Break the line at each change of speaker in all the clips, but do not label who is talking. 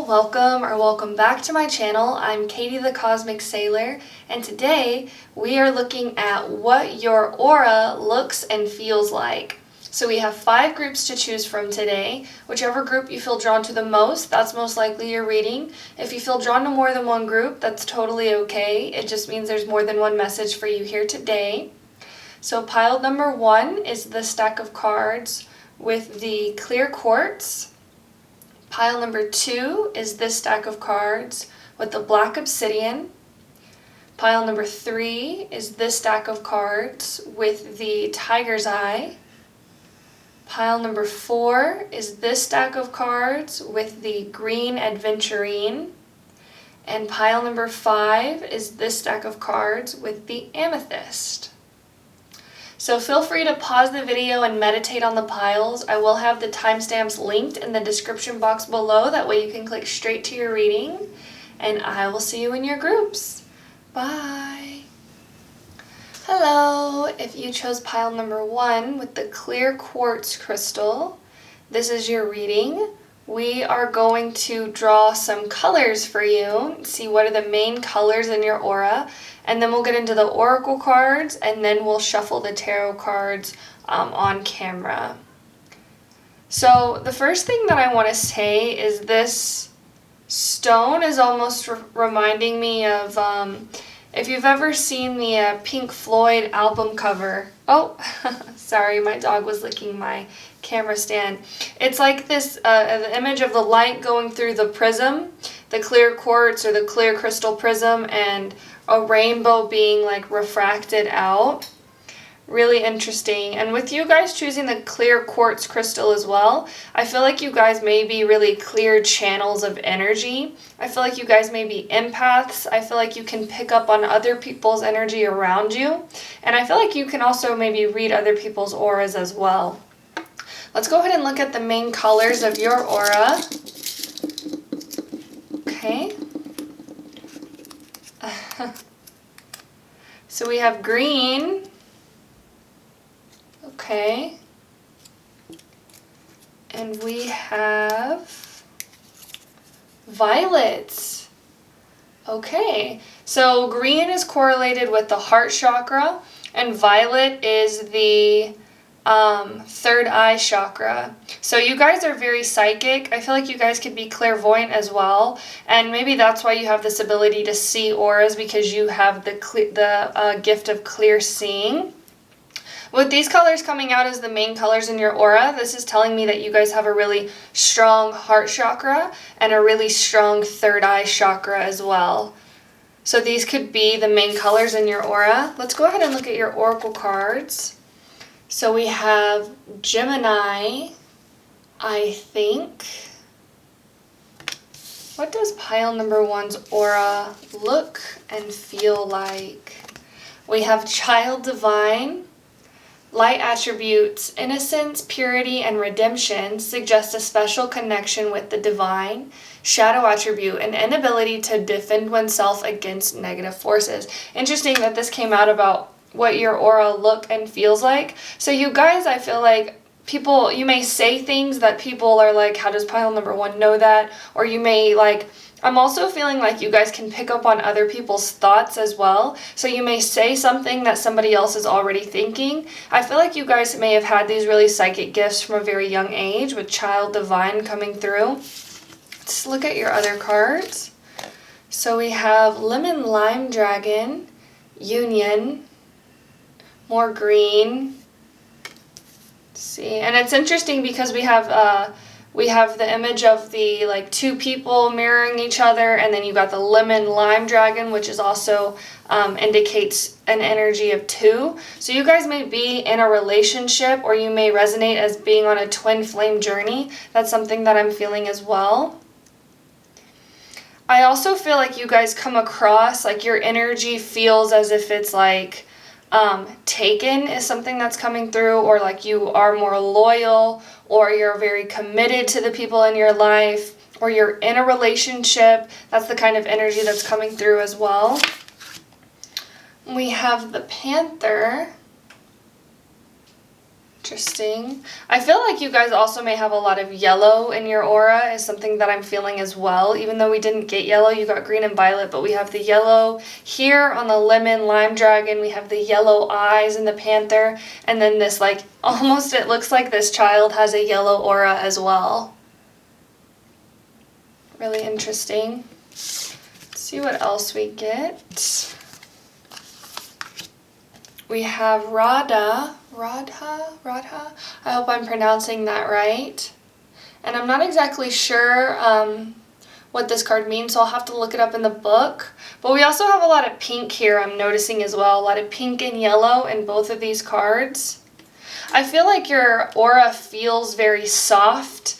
Hello, welcome or welcome back to my channel. I'm Katie.the.cosmic.sailor, and today we are looking at what your aura looks and feels like. So we have 5 groups to choose from today. Whichever group you feel drawn to the most, that's most likely your reading. If you feel drawn to more than one group, that's totally okay. It just means there's more than one message for you here today. So pile number 1 is the stack of cards with the clear quartz. Pile number 2 is this stack of cards with the black obsidian. Pile number 3 is this stack of cards with the tiger's eye. Pile number 4 is this stack of cards with the green adventurine. And pile number 5 is this stack of cards with the amethyst. So feel free to pause the video and meditate on the piles. I will have the timestamps linked in the description box below. That way you can click straight to your reading. And I will see you in your groups. Bye. Hello. If you chose pile number 1 with the clear quartz crystal, this is your reading. We are going to draw some colors for you, see what are the main colors in your aura, and then we'll get into the oracle cards, and then we'll shuffle the tarot cards on camera. So the first thing that I want to say is this stone is almost reminding me of, if you've ever seen the Pink Floyd album cover. Oh, sorry, my dog was licking my camera stand. It's like this the image of the light going through the prism, the clear quartz or the clear crystal prism, and a rainbow being like refracted out. Really interesting. And with you guys choosing the clear quartz crystal as well, I feel like you guys may be really clear channels of energy. I feel like you guys may be empaths. I feel like you can pick up on other people's energy around you. And I feel like you can also maybe read other people's auras as well. Let's go ahead and look at the main colors of your aura. Okay. So we have green. Okay. And we have violets. Okay. So green is correlated with the heart chakra, and violet is the third eye chakra. So you guys are very psychic. I feel like you guys could be clairvoyant as well, and maybe that's why you have this ability to see auras, because you have the gift of clear seeing. With these colors coming out as the main colors in your aura, this is telling me that you guys have a really strong heart chakra and a really strong third eye chakra as well. So these could be the main colors in your aura. Let's go ahead and look at your oracle cards. So we have Gemini, I think. What does pile number 1's aura look and feel like? We have Child Divine. Light attributes, innocence, purity, and redemption suggest a special connection with the divine. Shadow attribute, an inability to defend oneself against negative forces. Interesting that this came out about what your aura look and feels like. So you guys, I feel like people, you may say things that people are like, how does pile number 1 know that? Or you may like, I'm also feeling like you guys can pick up on other people's thoughts as well. So you may say something that somebody else is already thinking. I feel like you guys may have had these really psychic gifts from a very young age with Child Divine coming through. Let's look at your other cards. So we have Lemon Lime Dragon, Union, more green. Let's see, and it's interesting because we have the image of the like 2 people mirroring each other, and then you got the lemon lime dragon, which is also indicates an energy of 2. So you guys may be in a relationship, or you may resonate as being on a twin flame journey. That's something that I'm feeling as well. I also feel like you guys come across, like your energy feels as if it's like taken is something that's coming through, or like you are more loyal, or you're very committed to the people in your life, or you're in a relationship. That's the kind of energy that's coming through as well. We have the Panther, which Interesting. I feel like you guys also may have a lot of yellow in your aura is something that I'm feeling as well. Even though we didn't get yellow, you got green and violet, but we have the yellow here on the lemon lime dragon. We have the yellow eyes in the panther. And then this like, almost it looks like this child has a yellow aura as well. Really interesting. Let's see what else we get. We have Radha. I hope I'm pronouncing that right. And I'm not exactly sure what this card means, so I'll have to look it up in the book. But we also have a lot of pink here, I'm noticing as well. A lot of pink and yellow in both of these cards. I feel like your aura feels very soft.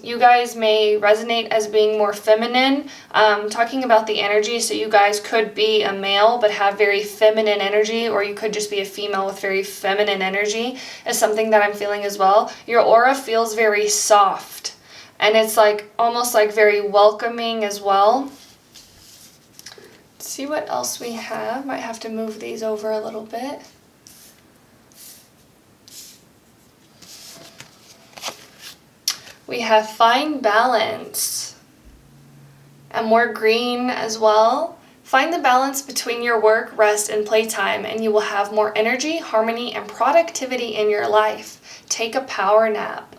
You guys may resonate as being more feminine. Talking about the energy, so you guys could be a male but have very feminine energy, or you could just be a female with very feminine energy, is something that I'm feeling as well. Your aura feels very soft, and it's like almost like very welcoming as well. Let's see what else we have. Might have to move these over a little bit. We have fine balance and more green as well. Find the balance between your work, rest, and playtime, and you will have more energy, harmony, and productivity in your life. Take a power nap.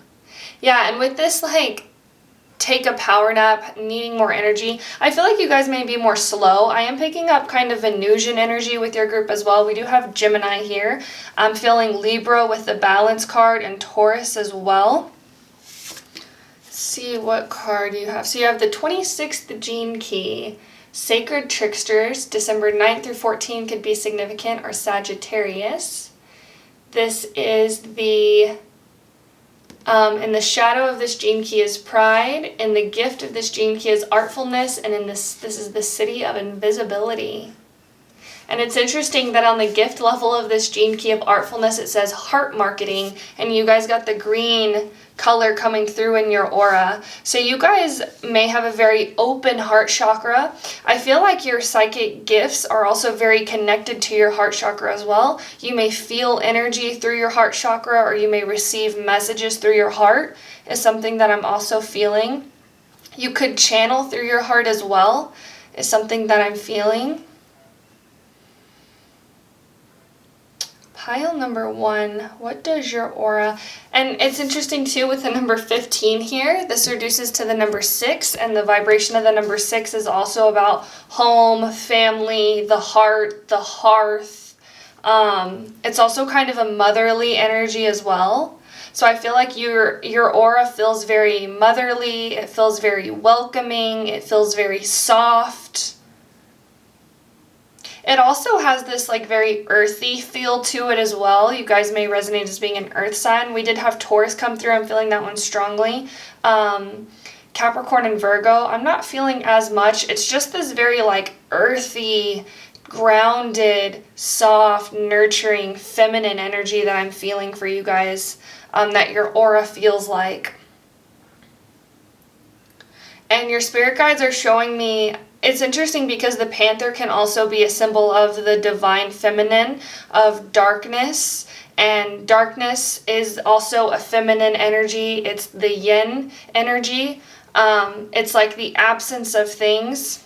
Yeah, and with this, like, take a power nap, needing more energy, I feel like you guys may be more slow. I am picking up kind of Venusian energy with your group as well. We do have Gemini here. I'm feeling Libra with the balance card and Taurus as well. See what card you have. So you have the 26th gene key. Sacred Tricksters, December 9th through 14th could be significant, or Sagittarius. This is the, in the shadow of this gene key is pride, and the gift of this gene key is artfulness, and in this is the city of invisibility. And it's interesting that on the gift level of this gene key of artfulness, it says heart marketing, and you guys got the green color coming through in your aura. So you guys may have a very open heart chakra. I feel like your psychic gifts are also very connected to your heart chakra as well. You may feel energy through your heart chakra, or you may receive messages through your heart, is something that I'm also feeling. You could channel through your heart as well, is something that I'm feeling. Pile number 1, what does your aura, and it's interesting too with the number 15 here, this reduces to the number 6, and the vibration of the number 6 is also about home, family, the heart, the hearth. It's also kind of a motherly energy as well. So I feel like your aura feels very motherly, it feels very welcoming, it feels very soft. It also has this like very earthy feel to it as well. You guys may resonate as being an earth sign. We did have Taurus come through. I'm feeling that one strongly. Capricorn and Virgo, I'm not feeling as much. It's just this very like earthy, grounded, soft, nurturing, feminine energy that I'm feeling for you guys, that your aura feels like. And your spirit guides are showing me, it's interesting because the panther can also be a symbol of the divine feminine, of darkness, and darkness is also a feminine energy. It's the yin energy. It's like the absence of things.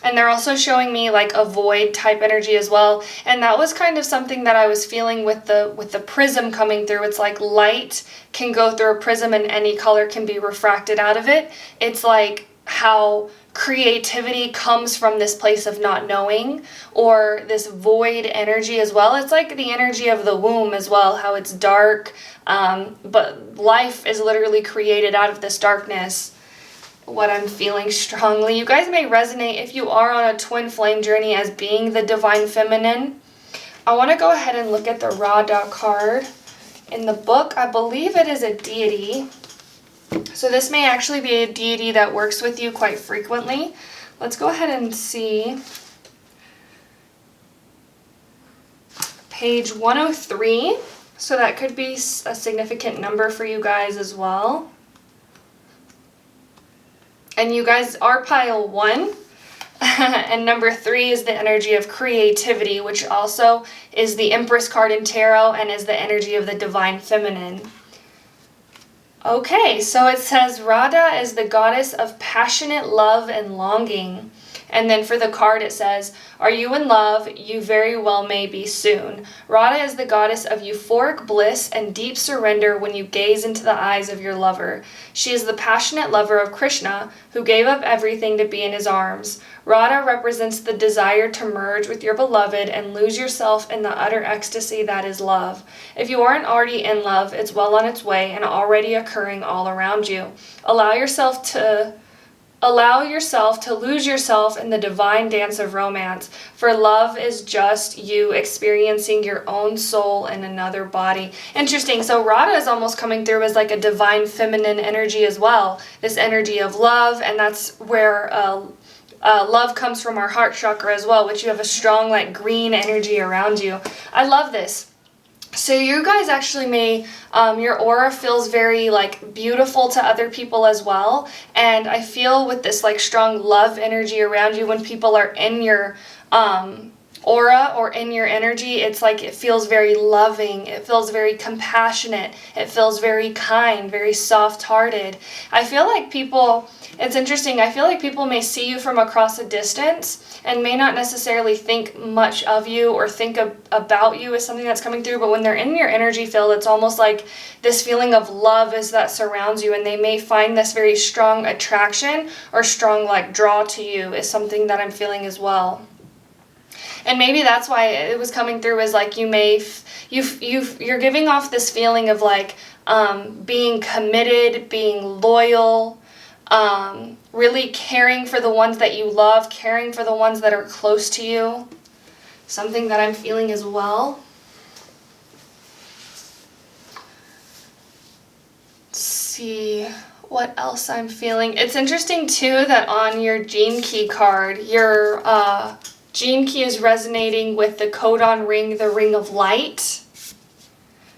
And they're also showing me like a void type energy as well. And that was kind of something that I was feeling with the prism coming through. It's like light can go through a prism and any color can be refracted out of it. It's like how creativity comes from this place of not knowing, or this void energy as well. It's like the energy of the womb as well, how it's dark, but life is literally created out of this darkness. What I'm feeling strongly. You guys may resonate if you are on a twin flame journey as being the divine feminine. I want to go ahead and look at the Radha card. In the book, I believe it is a deity. So this may actually be a deity that works with you quite frequently. Let's go ahead and see. Page 103. So that could be a significant number for you guys as well. And you guys are pile 1. And number 3 is the energy of creativity, which also is the Empress card in tarot and is the energy of the divine feminine. Okay, so it says Radha is the goddess of passionate love and longing. And then for the card it says, are you in love? You very well may be soon. Radha is the goddess of euphoric bliss and deep surrender when you gaze into the eyes of your lover. She is the passionate lover of Krishna, who gave up everything to be in his arms. Radha represents the desire to merge with your beloved and lose yourself in the utter ecstasy that is love. If you aren't already in love, it's well on its way and already occurring all around you. Allow yourself to lose yourself in the divine dance of romance, for love is just you experiencing your own soul in another body. Interesting. So Radha is almost coming through as like a divine feminine energy as well. This energy of love, and that's where love comes from our heart chakra as well, which you have a strong like green energy around you. I love this. So you guys actually may, your aura feels very like beautiful to other people as well. And I feel with this like strong love energy around you, when people are in your aura or in your energy, it's like it feels very loving, it feels very compassionate, it feels very kind, very soft-hearted. I feel like people, it's interesting, I feel like people may see you from across a distance and may not necessarily think much of you or think about you as something that's coming through, but when they're in your energy field, it's almost like this feeling of love is that surrounds you, and they may find this very strong attraction or strong like draw to you is something that I'm feeling as well. And maybe that's why it was coming through, is like you're giving off this feeling of like being committed, being loyal, really caring for the ones that you love, caring for the ones that are close to you. Something that I'm feeling as well. Let's see what else I'm feeling. It's interesting too that on your gene key card, your gene key is resonating with the codon ring, the ring of light.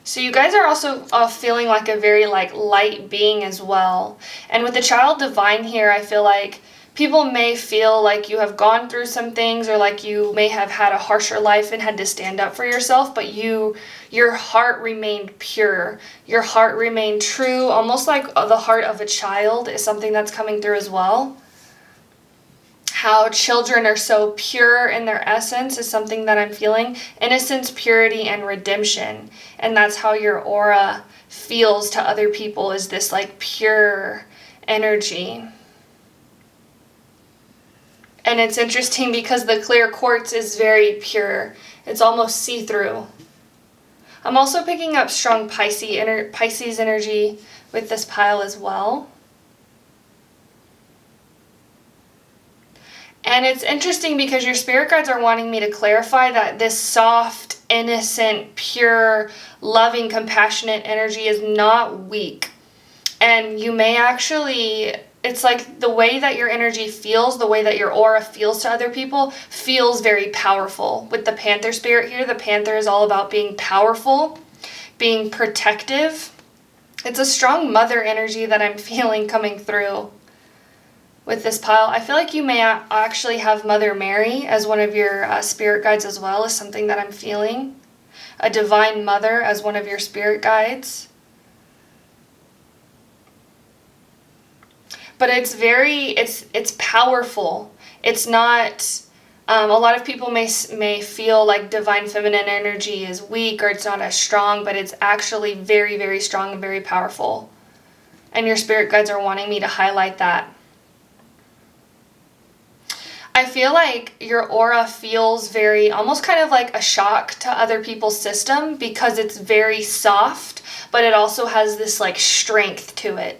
So you guys are also feeling like a very like light being as well. And with the child divine here, I feel like people may feel like you have gone through some things, or like you may have had a harsher life and had to stand up for yourself, but your heart remained pure. Your heart remained true, almost like the heart of a child is something that's coming through as well. How children are so pure in their essence is something that I'm feeling. Innocence, purity, and redemption. And that's how your aura feels to other people, is this like pure energy. And it's interesting because the clear quartz is very pure. It's almost see-through. I'm also picking up strong Pisces energy with this pile as well. And it's interesting because your spirit guides are wanting me to clarify that this soft, innocent, pure, loving, compassionate energy is not weak. And you may actually, it's like the way that your energy feels, the way that your aura feels to other people, feels very powerful. With the Panther spirit here, the Panther is all about being powerful, being protective. It's a strong mother energy that I'm feeling coming through. With this pile, I feel like you may actually have Mother Mary as one of your spirit guides as well, is something that I'm feeling. A divine mother as one of your spirit guides. But it's it's powerful. It's not, a lot of people may feel like divine feminine energy is weak or it's not as strong, but it's actually very, very strong and very powerful. And your spirit guides are wanting me to highlight that. I feel like your aura feels very, almost kind of like a shock to other people's system, because it's very soft, but it also has this like strength to it.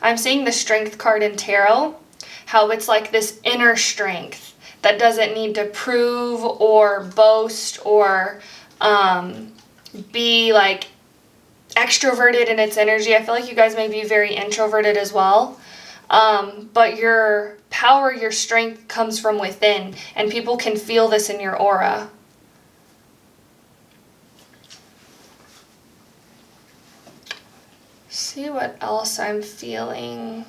I'm seeing the strength card in tarot, how it's like this inner strength that doesn't need to prove or boast or be like extroverted in its energy. I feel like you guys may be very introverted as well. But your power, your strength comes from within, and people can feel this in your aura. See what else I'm feeling.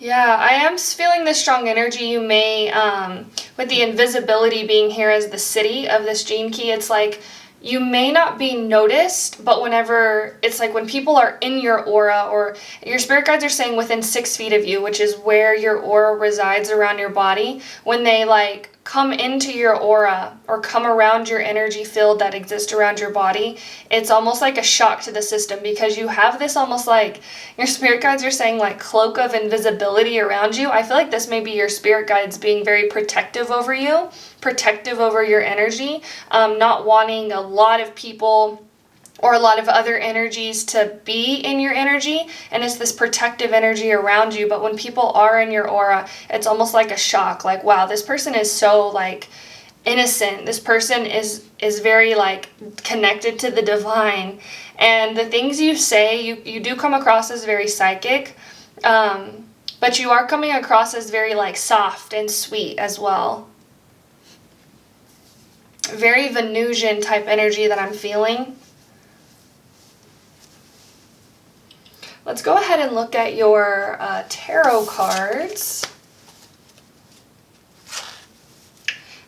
Yeah, I am feeling this strong energy. You may, with the invisibility being here as the city of this gene key, it's like you may not be noticed, but whenever, it's like when people are in your aura, or your spirit guides are saying within 6 feet of you, which is where your aura resides around your body, when they like come into your aura or come around your energy field that exists around your body, it's almost like a shock to the system, because you have this almost like, your spirit guides are saying like cloak of invisibility around you. I feel like this may be your spirit guides being very protective over you, protective over your energy, not wanting a lot of people or a lot of other energies to be in your energy, and it's this protective energy around you. But when people are in your aura, it's almost like a shock, like, wow, this person is so like innocent, this person is very like connected to the divine, and the things you say, you do come across as very psychic, but you are coming across as very like soft and sweet as well. Very Venusian type energy that I'm feeling. Let's go ahead and look at your tarot cards.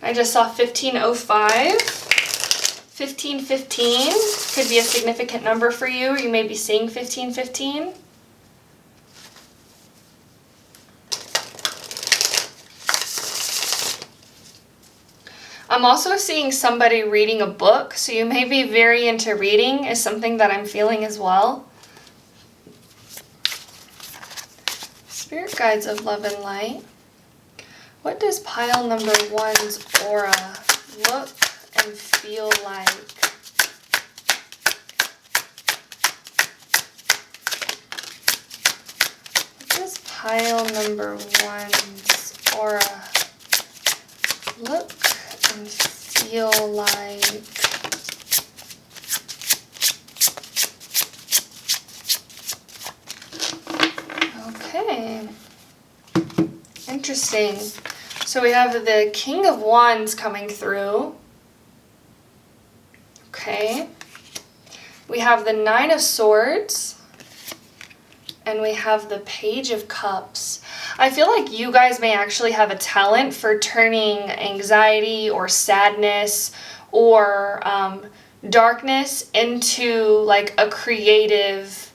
I just saw 1505. 1515 could be a significant number for you. You may be seeing 1515. I'm also seeing somebody reading a book, so you may be very into reading, is something that I'm feeling as well. Spirit guides of love and light. What does pile number 1's aura look and feel like? What does pile number 1's aura look and feel like? Okay. Interesting. So we have the King of Wands coming through. Okay. We have the Nine of Swords. And we have the Page of Cups. I feel like you guys may actually have a talent for turning anxiety or sadness or darkness into like a creative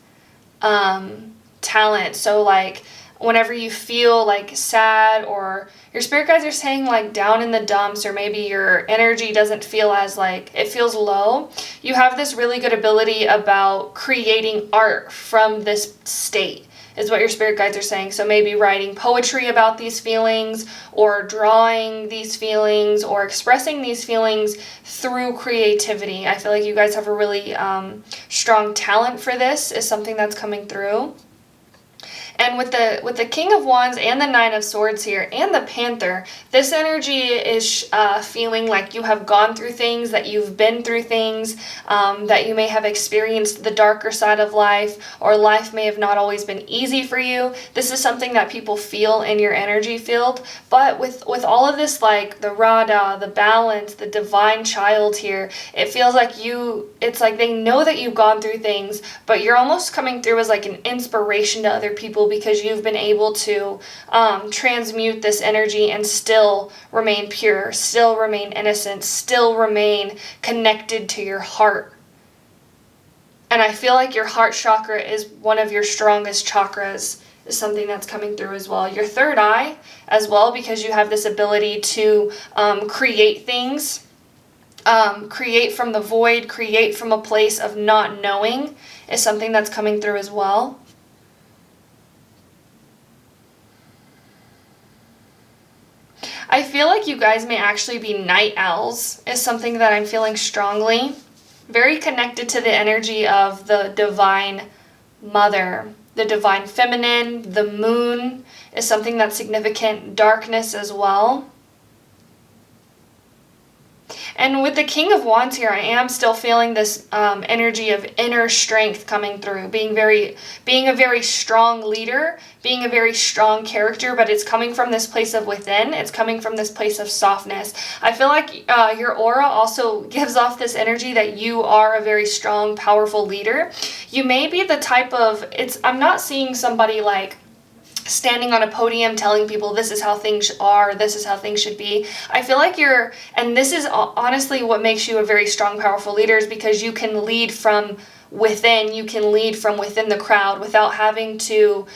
talent. So like whenever you feel like sad, or your spirit guides are saying like down in the dumps, or maybe your energy doesn't feel as like, it feels low, you have this really good ability about creating art from this state, is what your spirit guides are saying. So maybe writing poetry about these feelings, or drawing these feelings, or expressing these feelings through creativity. I feel like you guys have a really strong talent for this, is something that's coming through. And with the King of Wands and the Nine of Swords here and the Panther, this energy is feeling like you have gone through things, that you've been through things, that you may have experienced the darker side of life, or life may have not always been easy for you. This is something that people feel in your energy field. But with all of this, like the Radha, the balance, the divine child here, it feels like it's like they know that you've gone through things, but you're almost coming through as like an inspiration to other people, because you've been able to transmute this energy and still remain pure, still remain innocent, still remain connected to your heart. And I feel like your heart chakra is one of your strongest chakras, is something that's coming through as well. Your third eye as well, because you have this ability to create things, create from the void, create from a place of not knowing, is something that's coming through as well. I feel like you guys may actually be night owls, is something that I'm feeling strongly. Very connected to the energy of the divine mother, the divine feminine. The moon is something that's significant. Darkness as well. And with the King of Wands here, I am still feeling this energy of inner strength coming through, being a very strong leader, being a very strong character, but it's coming from this place of within. It's coming from this place of softness. I feel like your aura also gives off this energy that you are a very strong, powerful leader. You may be the type of, I'm not seeing somebody like standing on a podium telling people this is how things are, this is how things should be. I feel like you're, and this is honestly what makes you a very strong, powerful leader, is because you can lead from within. You can lead from within the crowd without having to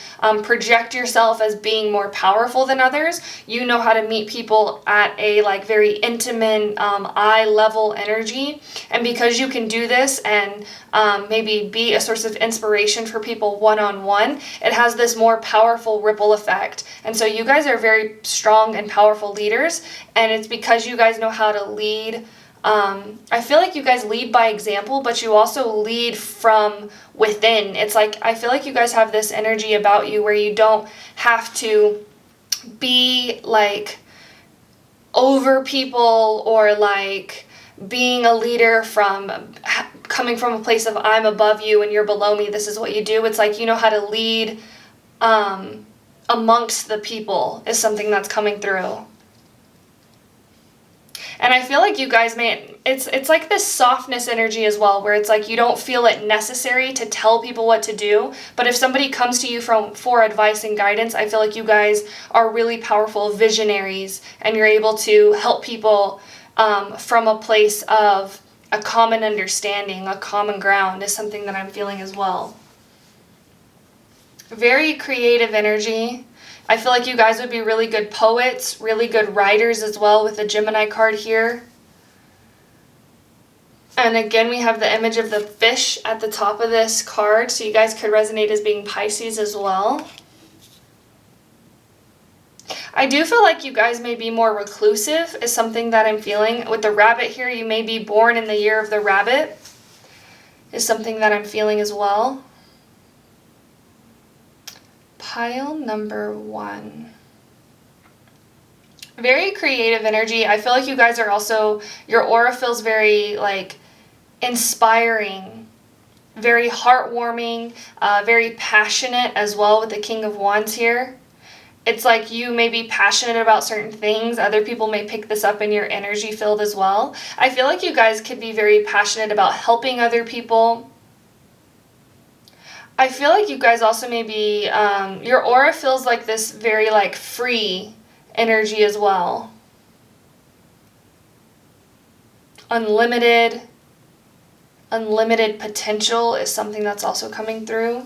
project yourself as being more powerful than others. You know how to meet people at a like very intimate eye level energy, and because you can do this and maybe be a source of inspiration for people one-on-one, it has this more powerful ripple effect. And so you guys are very strong and powerful leaders, and it's because you guys know how to lead. I feel like you guys lead by example, but you also lead from within. It's like, I feel like you guys have this energy about you where you don't have to be like over people, or like being a leader from coming from a place of I'm above you and you're below me, this is what you do. It's like you know how to lead amongst the people is something that's coming through. And I feel like you guys it's like this softness energy as well, where it's like you don't feel it necessary to tell people what to do. But if somebody comes to you for advice and guidance, I feel like you guys are really powerful visionaries, and you're able to help people from a place of a common understanding, a common ground is something that I'm feeling as well. Very creative energy. I feel like you guys would be really good poets, really good writers as well, with the Gemini card here. And again, we have the image of the fish at the top of this card, so you guys could resonate as being Pisces as well. I do feel like you guys may be more reclusive, is something that I'm feeling. With the rabbit here, you may be born in the year of the rabbit, is something that I'm feeling as well. Pile number 1. Very creative energy. I feel like you guys are also, your aura feels very like inspiring, very heartwarming, very passionate as well with the King of Wands here. It's like you may be passionate about certain things. Other people may pick this up in your energy field as well. I feel like you guys could be very passionate about helping other people. I feel like you guys also may be, your aura feels like this very like free energy as well. Unlimited potential is something that's also coming through.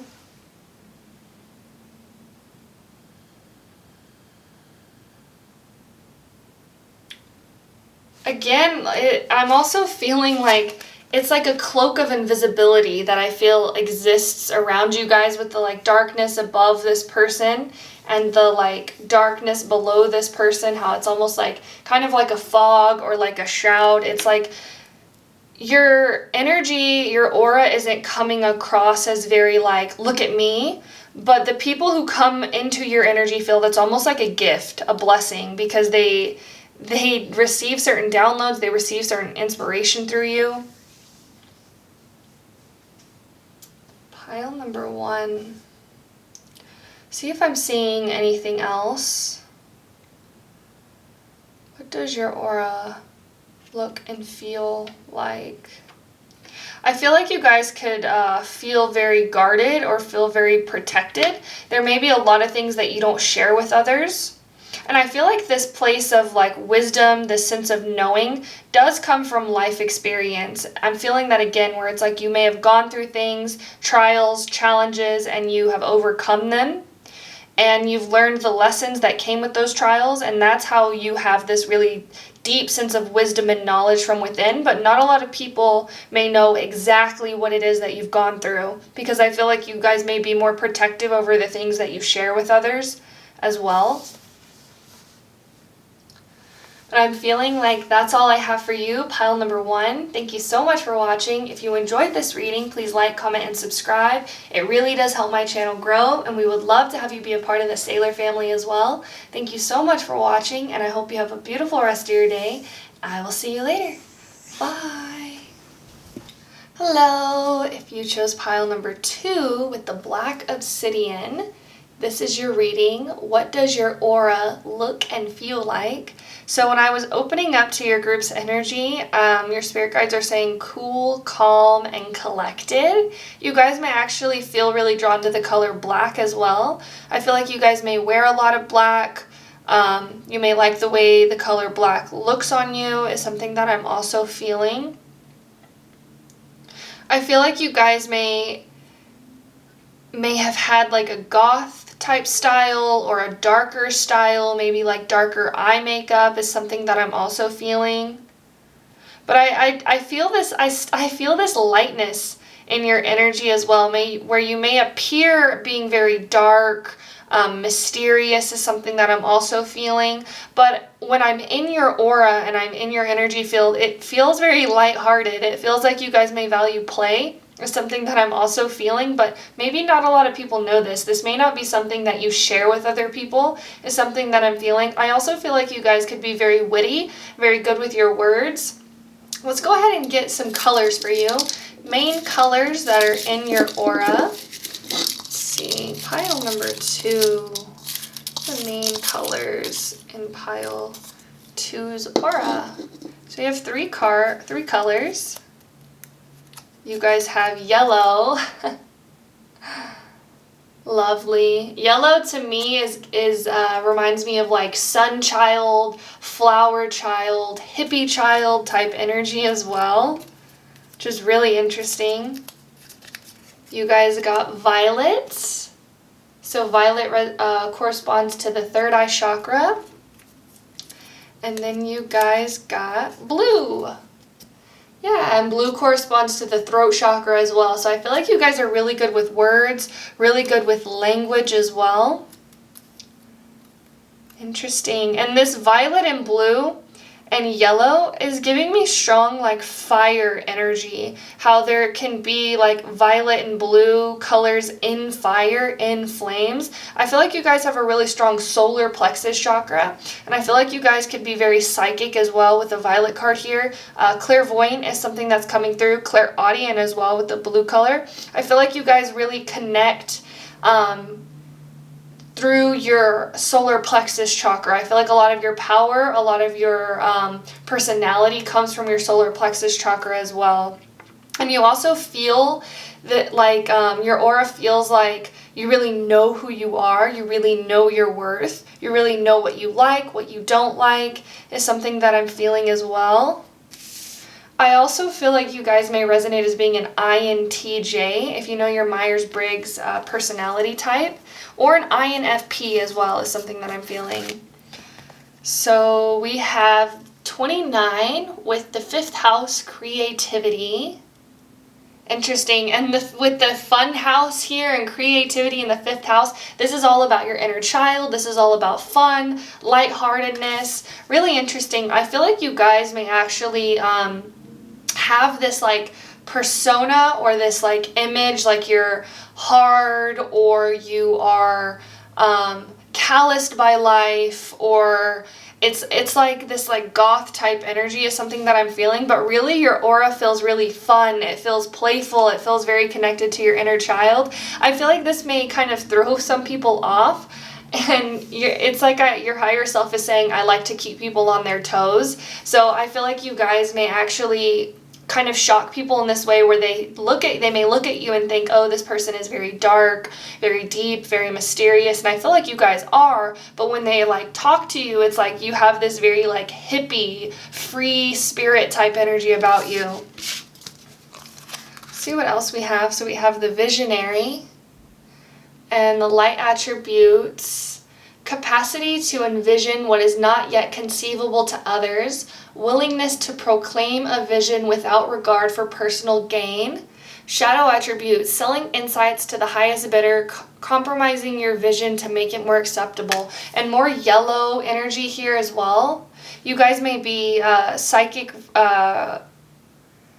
Again, I'm also feeling like it's like a cloak of invisibility that I feel exists around you guys, with the like darkness above this person and the like darkness below this person, how it's almost like kind of like a fog or like a shroud. It's like your energy, your aura isn't coming across as very like, look at me. But the people who come into your energy field, it's almost like a gift, a blessing, because they receive certain downloads, they receive certain inspiration through you. Pile number 1. See if I'm seeing anything else. What does your aura look and feel like? I feel like you guys could feel very guarded or feel very protected. There may be a lot of things that you don't share with others. And I feel like this place of like wisdom, this sense of knowing, does come from life experience. I'm feeling that again, where it's like you may have gone through things, trials, challenges, and you have overcome them. And you've learned the lessons that came with those trials, and that's how you have this really deep sense of wisdom and knowledge from within. But not a lot of people may know exactly what it is that you've gone through, because I feel like you guys may be more protective over the things that you share with others as well. But I'm feeling like that's all I have for you, pile number 1. Thank you so much for watching. If you enjoyed this reading, please like, comment, and subscribe. It really does help my channel grow, and we would love to have you be a part of the Sailor family as well. Thank you so much for watching, and I hope you have a beautiful rest of your day. I will see you later. Bye. Hello. If you chose pile number 2 with the black obsidian, This is your reading. What does your aura look and feel like? So when I was opening up to your group's energy, your spirit guides are saying cool, calm, and collected. You guys may actually feel really drawn to the color black as well. I feel like you guys may wear a lot of black. You may like the way the color black looks on you, is something that I'm also feeling. I feel like you guys may have had like a goth type style or a darker style, maybe like darker eye makeup is something that I'm also feeling. But I feel this I feel this lightness in your energy as well, where you may appear being very dark, mysterious is something that I'm also feeling. But when I'm in your aura and I'm in your energy field, it feels very lighthearted. It feels like you guys may value play. Is something that I'm also feeling, but maybe not a lot of people know this. This may not be something that you share with other people, is something that I'm feeling. I also feel like you guys could be very witty, very good with your words. Let's go ahead and get some colors for you. Main colors that are in your aura. Let's see, pile number 2. The main colors in pile 2's aura. So you have three colors. You guys have yellow. Lovely. Yellow to me is reminds me of like sun child, flower child, hippie child type energy as well, which is really interesting. You guys got violet. So violet corresponds to the third eye chakra. And then you guys got blue. Yeah, and blue corresponds to the throat chakra as well. So I feel like you guys are really good with words, really good with language as well. Interesting. And this violet and blue and yellow is giving me strong like fire energy. How there can be like violet and blue colors in fire, in flames. I feel like you guys have a really strong solar plexus chakra. And I feel like you guys could be very psychic as well with the violet card here. Clairvoyant is something that's coming through. Clairaudient as well with the blue color. I feel like you guys really connect through your solar plexus chakra. I feel like a lot of your power, a lot of your personality comes from your solar plexus chakra as well. And you also feel that like your aura feels like you really know who you are, you really know your worth, you really know what you like, what you don't like, is something that I'm feeling as well. I also feel like you guys may resonate as being an INTJ, if you know your Myers-Briggs personality type, or an INFP as well is something that I'm feeling. So we have 29 with the 5th house, creativity. Interesting. And with the fun house here and creativity in the 5th house, this is all about your inner child. This is all about fun, lightheartedness. Really interesting. I feel like you guys may actually have this like persona or this like image, like you're hard or you are calloused by life, or it's like this like goth type energy is something that I'm feeling, but really your aura feels really fun. It feels playful. It feels very connected to your inner child. I feel like this may kind of throw some people off. And it's like your higher self is saying, I like to keep people on their toes. So I feel like you guys may actually kind of shock people in this way, where they may look at you and think, oh, this person is very dark, very deep, very mysterious. And I feel like you guys are, but when they like talk to you, it's like you have this very like hippie, free spirit type energy about you. Let's see what else we have. So we have the visionary and the light attributes. Capacity to envision what is not yet conceivable to others, willingness to proclaim a vision without regard for personal gain. Shadow attributes, selling insights to the highest bidder, compromising your vision to make it more acceptable. And more yellow energy here as well. You guys may be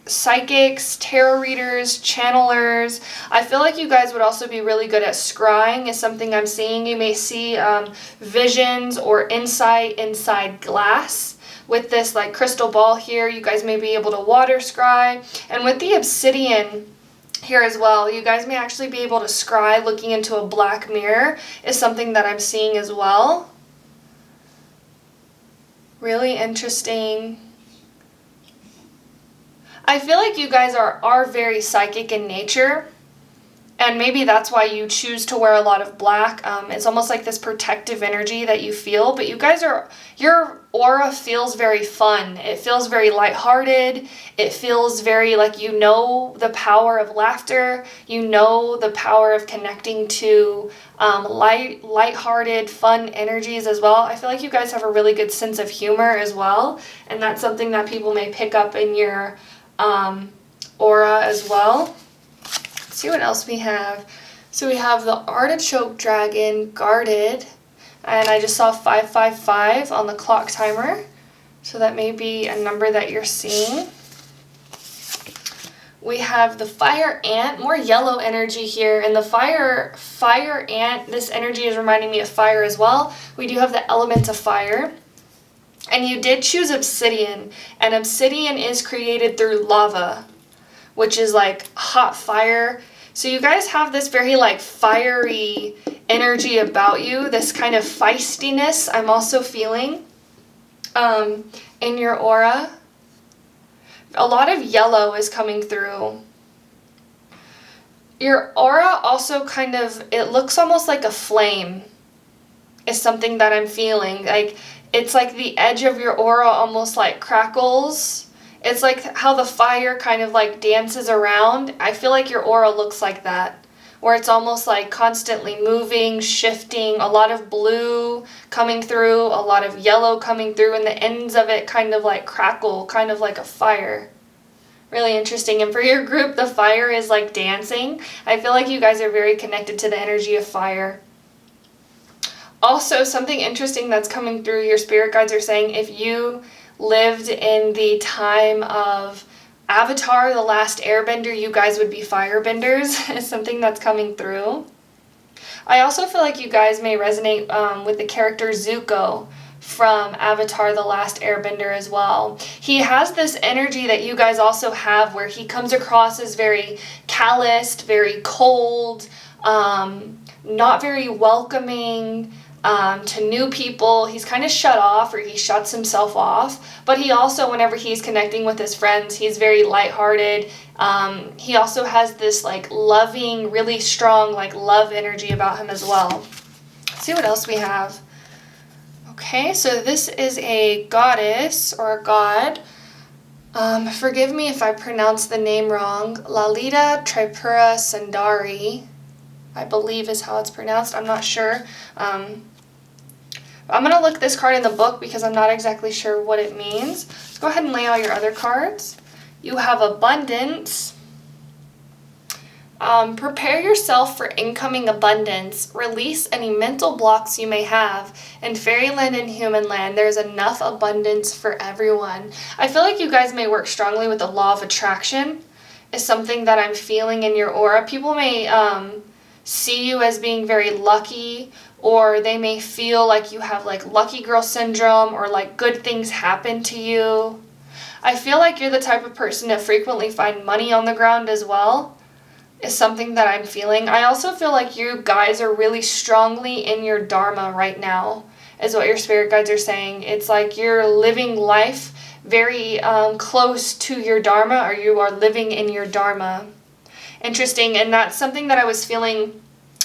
psychics, tarot readers, channelers. I feel like you guys would also be really good at scrying is something I'm seeing. You may see visions or insight inside glass. With this like crystal ball here, you guys may be able to water scry. And with the obsidian, here as well. You guys may actually be able to scry looking into a black mirror is something that I'm seeing as well. Really interesting. I feel like you guys are very psychic in nature. And maybe that's why you choose to wear a lot of black. It's almost like this protective energy that you feel. But you guys your aura feels very fun. It feels very lighthearted. It feels very like you know the power of laughter. You know the power of connecting to lighthearted, fun energies as well. I feel like you guys have a really good sense of humor as well. And that's something that people may pick up in your aura as well. See what else we have. So we have the artichoke dragon guarded, and I just saw 555 on the clock timer, so that may be a number that you're seeing. We have the fire ant, more yellow energy here, and the fire ant, this energy is reminding me of fire as well. We do have the element of fire, and you did choose obsidian, and obsidian is created through lava, which is like hot fire. So you guys have this very like fiery energy about you, this kind of feistiness I'm also feeling in your aura. A lot of yellow is coming through. Your aura also kind of, it looks almost like a flame is something that I'm feeling. Like it's like the edge of your aura almost like crackles. It's like how the fire kind of like dances around. I feel like your aura looks like that, where it's almost like constantly moving, shifting, a lot of blue coming through, a lot of yellow coming through, and the ends of it kind of like crackle, kind of like a fire. Really interesting. And for your group, the fire is like dancing. I feel like you guys are very connected to the energy of fire. Also, something interesting that's coming through, your spirit guides are saying if you lived in the time of Avatar, the Last Airbender, you guys would be firebenders, is something that's coming through. I also feel like you guys may resonate with the character Zuko from Avatar, the Last Airbender as well. He has this energy that you guys also have where he comes across as very calloused, very cold, not very welcoming, to new people. He's kind of shut off, or he shuts himself off, but he also, whenever he's connecting with his friends, he's very lighthearted. He also has this like loving, really strong like love energy about him as well. Let's see what else we have. Okay, so this is a goddess or a god. Forgive me if I pronounce the name wrong. Lalita Tripura Sundari, I believe is how it's pronounced. I'm not sure. I'm going to look this card in the book because I'm not exactly sure what it means. Let's go ahead and lay out your other cards. You have abundance. Prepare yourself for incoming abundance. Release any mental blocks you may have. In fairyland and human land, there's enough abundance for everyone. I feel like you guys may work strongly with the law of attraction. Is something that I'm feeling in your aura. People may see you as being very lucky, or they may feel like you have like lucky girl syndrome, or like good things happen to you. I feel like you're the type of person to frequently find money on the ground as well, is something that I'm feeling. I also feel like you guys are really strongly in your dharma right now, is what your spirit guides are saying. It's like you're living life very close to your dharma, or you are living in your dharma. Interesting, and that's something that I was feeling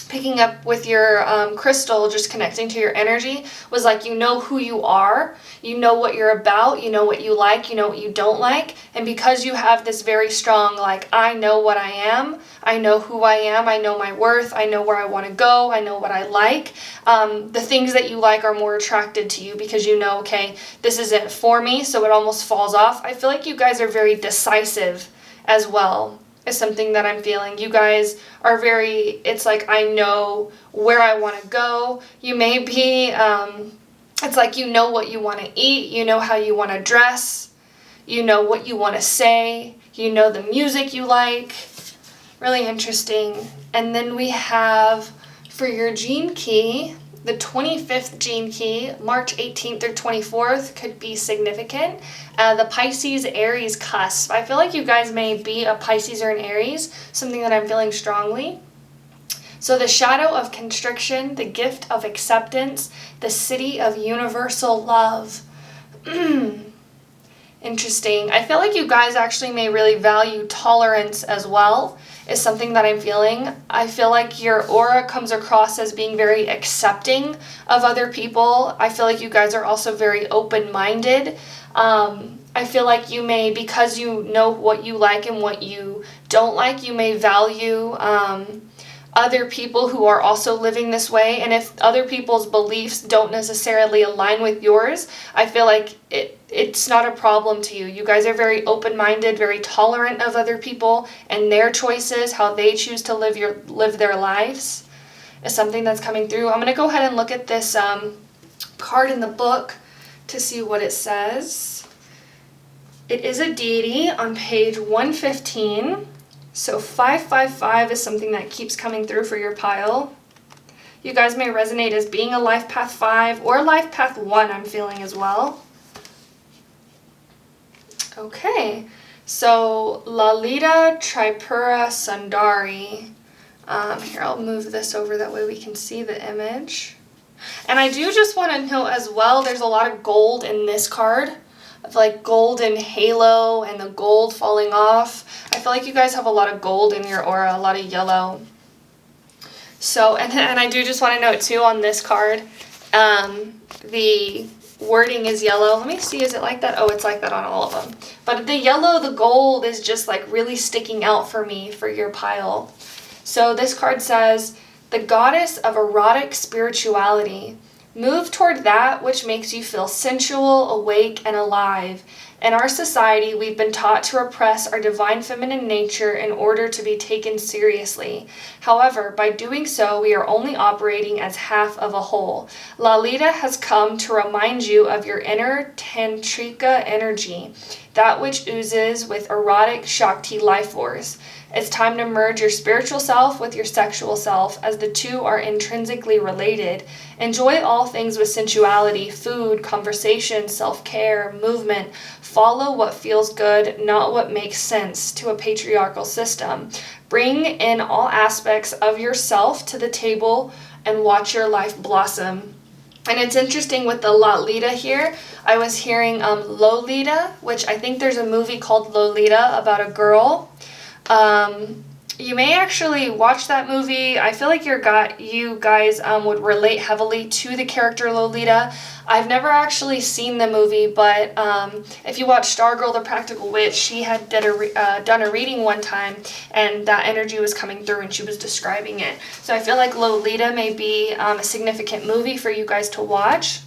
picking up with your crystal, just connecting to your energy, was like you know who you are, you know what you're about, you know what you like, you know what you don't like, and because you have this very strong, like, I know what I am, I know who I am, I know my worth, I know where I want to go, I know what I like, the things that you like are more attracted to you because you know, okay, this isn't for me, so it almost falls off. I feel like you guys are very decisive as well, is something that I'm feeling. You guys are very, it's like I know where I want to go. You may be, it's like you know what you want to eat, you know how you want to dress, you know what you want to say, you know the music you like. Really interesting. And then we have, for your gene key, The 25th gene key, March 18th through 24th, could be significant. The Pisces Aries cusp. I feel like you guys may be a Pisces or an Aries, something that I'm feeling strongly. So the shadow of constriction, the gift of acceptance, the city of universal love. Interesting. I feel like you guys actually may really value tolerance as well, is something that I'm feeling. I feel like your aura comes across as being very accepting of other people. I feel like you guys are also very open-minded. I feel like you may, because you know what you like and what you don't like, you may value other people who are also living this way. And if other people's beliefs don't necessarily align with yours, I feel like it's not a problem to you. You guys are very open-minded, very tolerant of other people and their choices, how they choose to live their lives is something that's coming through. I'm going to go ahead and look at this card in the book to see what it says. It is a deity on page 115. So 555 is something that keeps coming through for your pile. You guys may resonate as being a life path 5 or life path 1, I'm feeling as well. Okay, so Lalita Tripura Sundari. Here, I'll move this over, that way we can see the image. And I do just want to note as well, there's a lot of gold in this card. Of like golden halo and the gold falling off. I feel like you guys have a lot of gold in your aura, a lot of yellow. So, and I do just want to note too on this card, the wording is yellow. Let me see, is it like that? Oh, it's like that on all of them. But the yellow, the gold is just like really sticking out for me for your pile. So this card says, the goddess of erotic spirituality. Move toward that which makes you feel sensual, awake, and alive. In our society, we've been taught to repress our divine feminine nature in order to be taken seriously. However, by doing so, we are only operating as half of a whole. Lalita has come to remind you of your inner Tantrika energy, that which oozes with erotic Shakti life force. It's time to merge your spiritual self with your sexual self, as the two are intrinsically related. Enjoy all things with sensuality, food, conversation, self-care, movement. Follow what feels good, not what makes sense to a patriarchal system. Bring in all aspects of yourself to the table and watch your life blossom. And it's interesting with the Lalita here. I was hearing Lolita, which I think there's a movie called Lolita about a girl. You may actually watch that movie. I feel like you guys would relate heavily to the character Lolita. I've never actually seen the movie, but if you watch Stargirl the Practical Witch, she had done a reading one time, and that energy was coming through and she was describing it. So I feel like Lolita may be a significant movie for you guys to watch.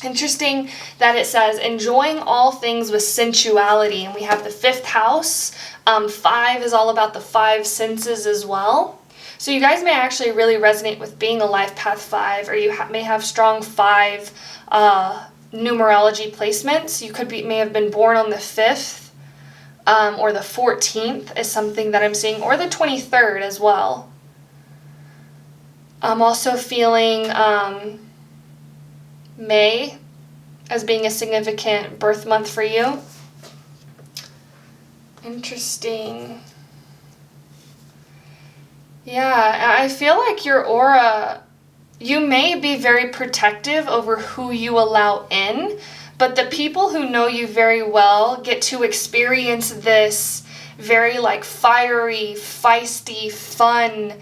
Interesting that it says, enjoying all things with sensuality, and we have the 5th house. 5 is all about the 5 senses as well. So you guys may actually really resonate with being a life path 5, or you may have strong 5 numerology placements. You may have been born on the 5th, or the 14th is something that I'm seeing, or the 23rd as well. I'm also feeling May as being a significant birth month for you. Interesting. Yeah, I feel like your aura, you may be very protective over who you allow in, but the people who know you very well get to experience this very like fiery, feisty, fun,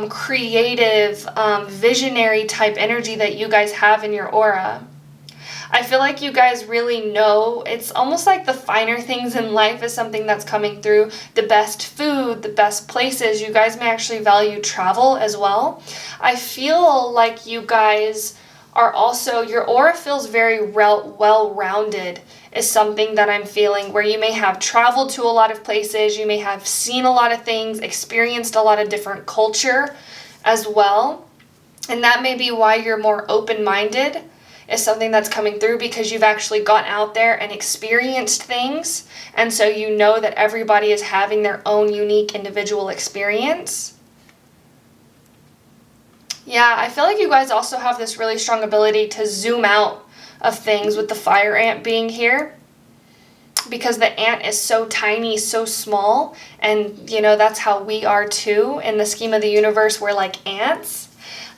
creative, visionary type energy that you guys have in your aura. I feel like you guys really know, it's almost like the finer things in life is something that's coming through. The best food, the best places. You guys may actually value travel as well. I feel like you guys are also, your aura feels very well-rounded is something that I'm feeling, where you may have traveled to a lot of places, you may have seen a lot of things, experienced a lot of different culture as well. And that may be why you're more open-minded, is something that's coming through, because you've actually gone out there and experienced things, and so you know that everybody is having their own unique individual experience. Yeah, I feel like you guys also have this really strong ability to zoom out of things with the fire ant being here. Because the ant is so tiny, so small, and you know, that's how we are too. In the scheme of the universe, we're like ants.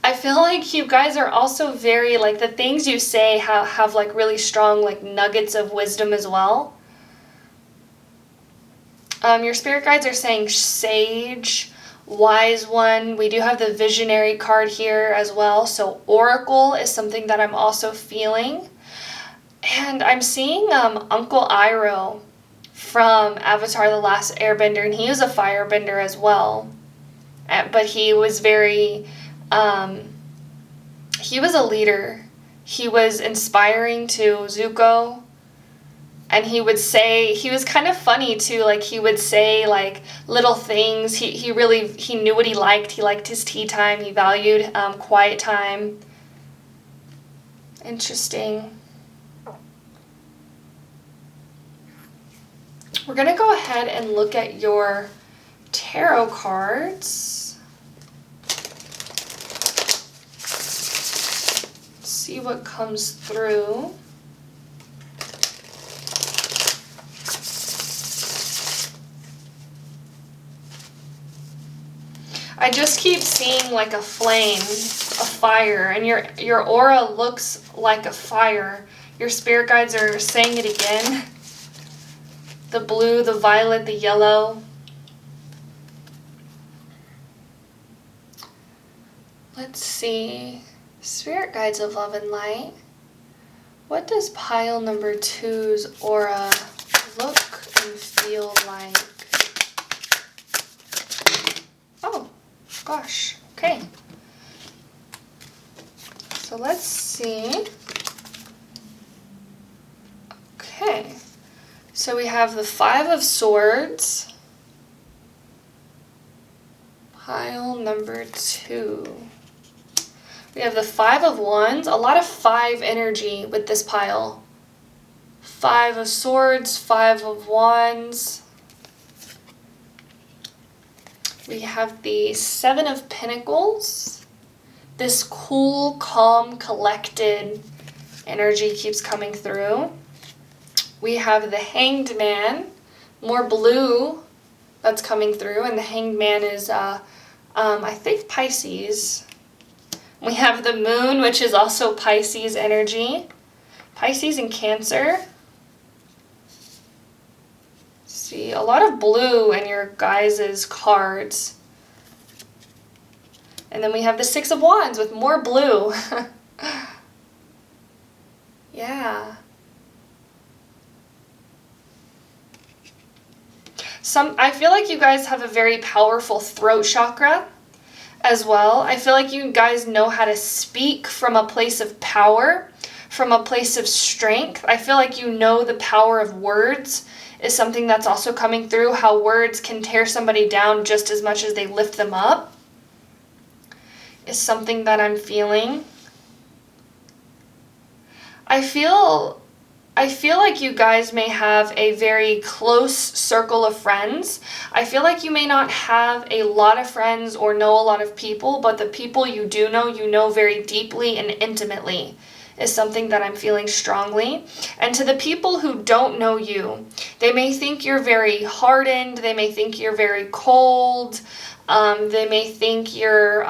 I feel like you guys are also very, like, the things you say have like really strong like nuggets of wisdom as well. Your spirit guides are saying sage, wise one. We do have the visionary card here as well. So oracle is something that I'm also feeling. And I'm seeing Uncle Iroh from Avatar: The Last Airbender, and he was a firebender as well. But he was very, he was a leader. He was inspiring to Zuko. And he would say, he was kind of funny too, like he would say like little things. He knew what he liked. He liked his tea time. He valued quiet time. Interesting. We're going to go ahead and look at your tarot cards. See what comes through. I just keep seeing like a flame, a fire, and your aura looks like a fire. Your spirit guides are saying it again. The blue, the violet, the yellow. Let's see. Spirit guides of love and light. What does pile number 2's aura look and feel like? Oh, gosh. Okay. So let's see. Okay. So we have the 5 of Swords. Pile number 2. We have the 5 of Wands. A lot of 5 energy with this pile. 5 of Swords, 5 of Wands. We have the 7 of Pentacles. This cool, calm, collected energy keeps coming through. We have the Hanged Man, more blue that's coming through, and the Hanged Man is, I think, Pisces. We have the Moon, which is also Pisces energy. Pisces and Cancer. See, a lot of blue in your guys' cards. And then we have the 6 of Wands with more blue. Yeah. I feel like you guys have a very powerful throat chakra as well. I feel like you guys know how to speak from a place of power, from a place of strength. I feel like you know the power of words is something that's also coming through, how words can tear somebody down just as much as they lift them up is something that I'm feeling. I feel like you guys may have a very close circle of friends. I feel like you may not have a lot of friends or know a lot of people, but the people you do know, you know very deeply and intimately is something that I'm feeling strongly. And to the people who don't know you, they may think you're very hardened, they may think you're very cold, they may think you're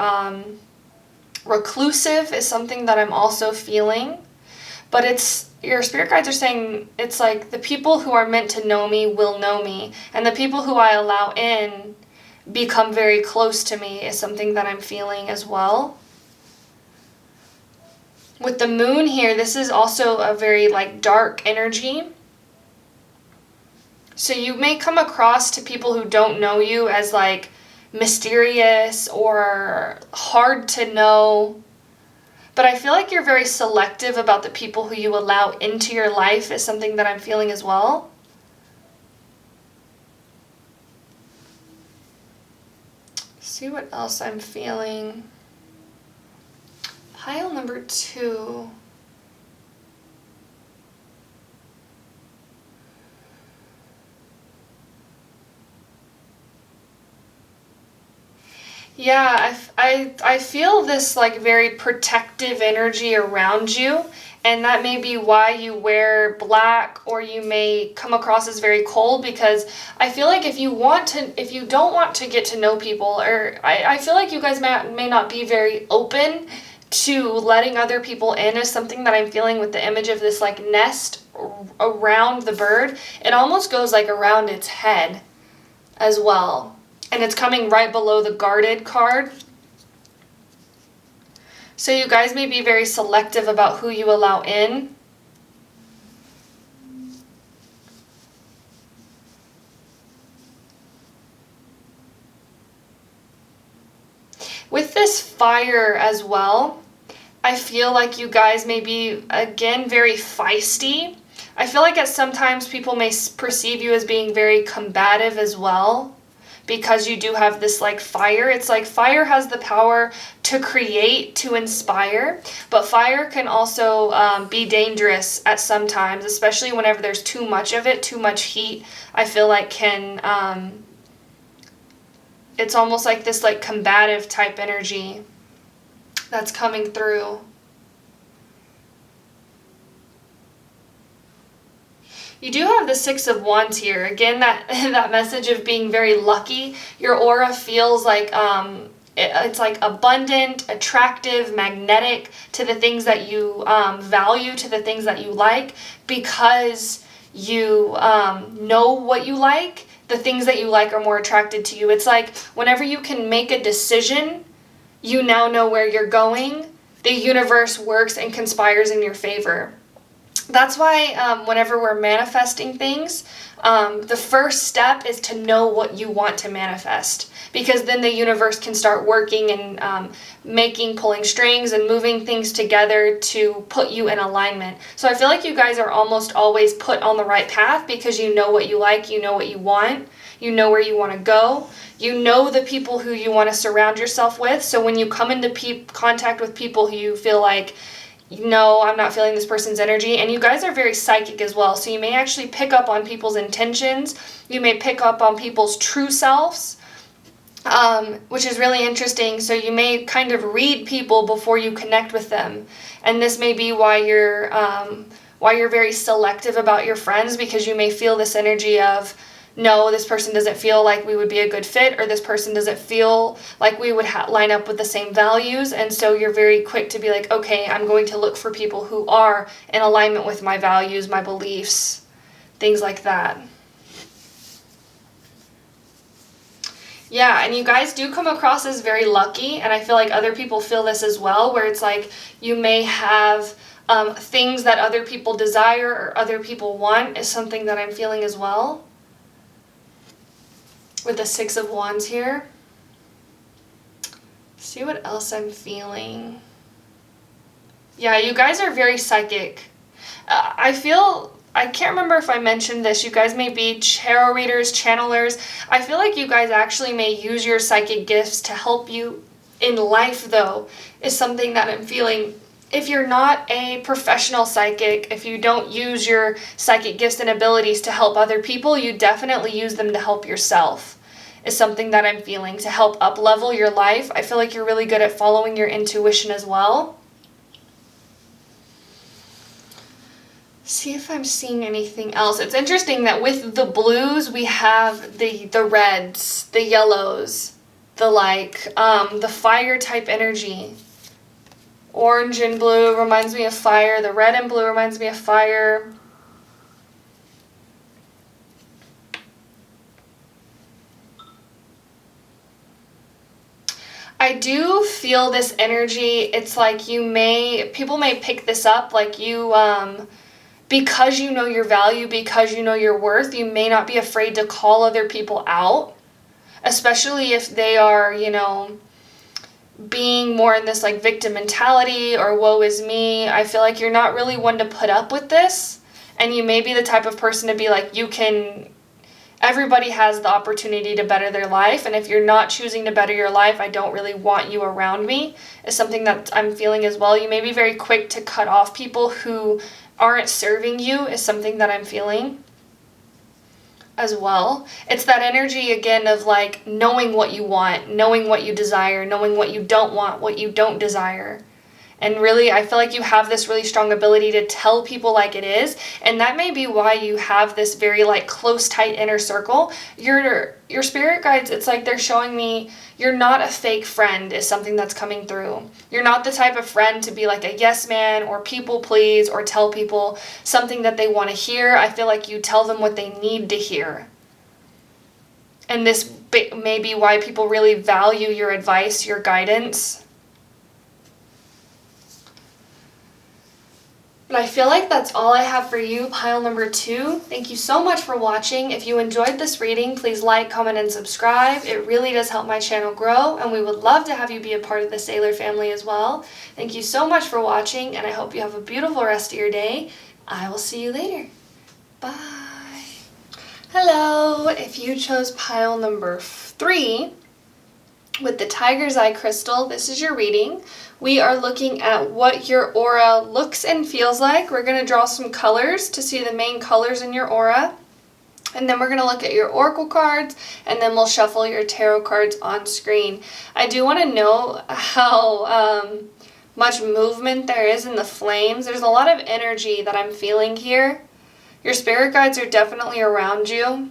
reclusive is something that I'm also feeling. But your spirit guides are saying it's like the people who are meant to know me will know me. And the people who I allow in become very close to me is something that I'm feeling as well. With the Moon here, this is also a very like dark energy. So you may come across to people who don't know you as like mysterious or hard to know. But I feel like you're very selective about the people who you allow into your life is something that I'm feeling as well. See what else I'm feeling. Pile number 2. Yeah, I feel this like very protective energy around you, and that may be why you wear black, or you may come across as very cold, because I feel like if you don't want to get to know people, or I feel like you guys may not be very open to letting other people in, is something that I'm feeling with the image of this like nest around the bird. It almost goes like around its head as well. And it's coming right below the guarded card. So you guys may be very selective about who you allow in. With this fire as well, I feel like you guys may be, again, very feisty. I feel like at sometimes people may perceive you as being very combative as well, because you do have this like fire. It's like fire has the power to create, to inspire, but fire can also be dangerous at some times, especially whenever there's too much of it. Too much heat, I feel like can, it's almost like this like combative type energy that's coming through. You do have the Six of Wands here. Again, that message of being very lucky. Your aura feels like it's like abundant, attractive, magnetic to the things that you value, to the things that you like, because you know what you like. The things that you like are more attracted to you. It's like whenever you can make a decision, you now know where you're going. The universe works and conspires in your favor. That's why whenever we're manifesting things, the first step is to know what you want to manifest, because then the universe can start working and pulling strings and moving things together to put you in alignment. So I feel like you guys are almost always put on the right path, because you know what you like, you know what you want, you know where you want to go, you know the people who you want to surround yourself with. So when you come into contact with people who you feel like, no, I'm not feeling this person's energy. And you guys are very psychic as well. So you may actually pick up on people's intentions. You may pick up on people's true selves, which is really interesting. So you may kind of read people before you connect with them. And this may be why you're very selective about your friends, because you may feel this energy of, no, this person doesn't feel like we would be a good fit, or this person doesn't feel like we would line up with the same values. And so you're very quick to be like, okay, I'm going to look for people who are in alignment with my values, my beliefs, things like that. Yeah, and you guys do come across as very lucky, and I feel like other people feel this as well, where it's like you may have things that other people desire or other people want, is something that I'm feeling as well. With the Six of Wands here. See what else I'm feeling. Yeah, you guys are very psychic. I can't remember if I mentioned this. You guys may be tarot readers, channelers. I feel like you guys actually may use your psychic gifts to help you in life, though, is something that I'm feeling. If you're not a professional psychic, if you don't use your psychic gifts and abilities to help other people, you definitely use them to help yourself, is something that I'm feeling, to help up-level your life. I feel like you're really good at following your intuition as well. See if I'm seeing anything else. It's interesting that with the blues, we have the reds, the yellows, the fire type energy. Orange and blue reminds me of fire. The red and blue reminds me of fire. I do feel this energy. It's like people may pick this up, like you, because you know your value, because you know your worth, you may not be afraid to call other people out, especially if they are, being more in this like victim mentality or woe is me. I feel like you're not really one to put up with this, and you may be the type of person to be like, everybody has the opportunity to better their life, and if you're not choosing to better your life, I don't really want you around me, is something that I'm feeling as well. You may be very quick to cut off people who aren't serving you, is something that I'm feeling as well. It's that energy again of like knowing what you want, knowing what you desire, knowing what you don't want, what you don't desire. And really, I feel like you have this really strong ability to tell people like it is. And that may be why you have this very like close, tight inner circle. Your spirit guides, it's like they're showing me you're not a fake friend is something that's coming through. You're not the type of friend to be like a yes man or people please or tell people something that they want to hear. I feel like you tell them what they need to hear. And this may be why people really value your advice, your guidance. But I feel like that's all I have for you, pile number 2. Thank you so much for watching. If you enjoyed this reading, please like, comment, and subscribe. It really does help my channel grow, and we would love to have you be a part of the Sailor family as well. Thank you so much for watching, and I hope you have a beautiful rest of your day. I will see you later. Bye. Hello. If you chose pile number 3 with the Tiger's Eye crystal, this is your reading. We are looking at what your aura looks and feels like. We're going to draw some colors to see the main colors in your aura. And then we're going to look at your oracle cards, and then we'll shuffle your tarot cards on screen. I do want to know how much movement there is in the flames. There's a lot of energy that I'm feeling here. Your spirit guides are definitely around you,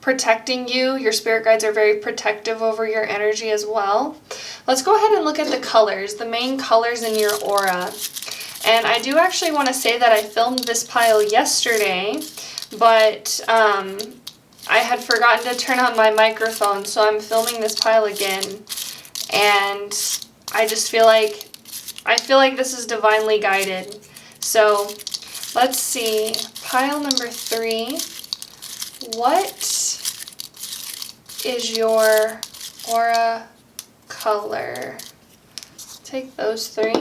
protecting you. Your spirit guides are very protective over your energy as well. Let's go ahead and look at the colors, the main colors in your aura. And I do actually want to say that I filmed this pile yesterday, but I had forgotten to turn on my microphone, so I'm filming this pile again. And I just feel like, this is divinely guided. So let's see, pile number 3. What is your aura color? Take those 3.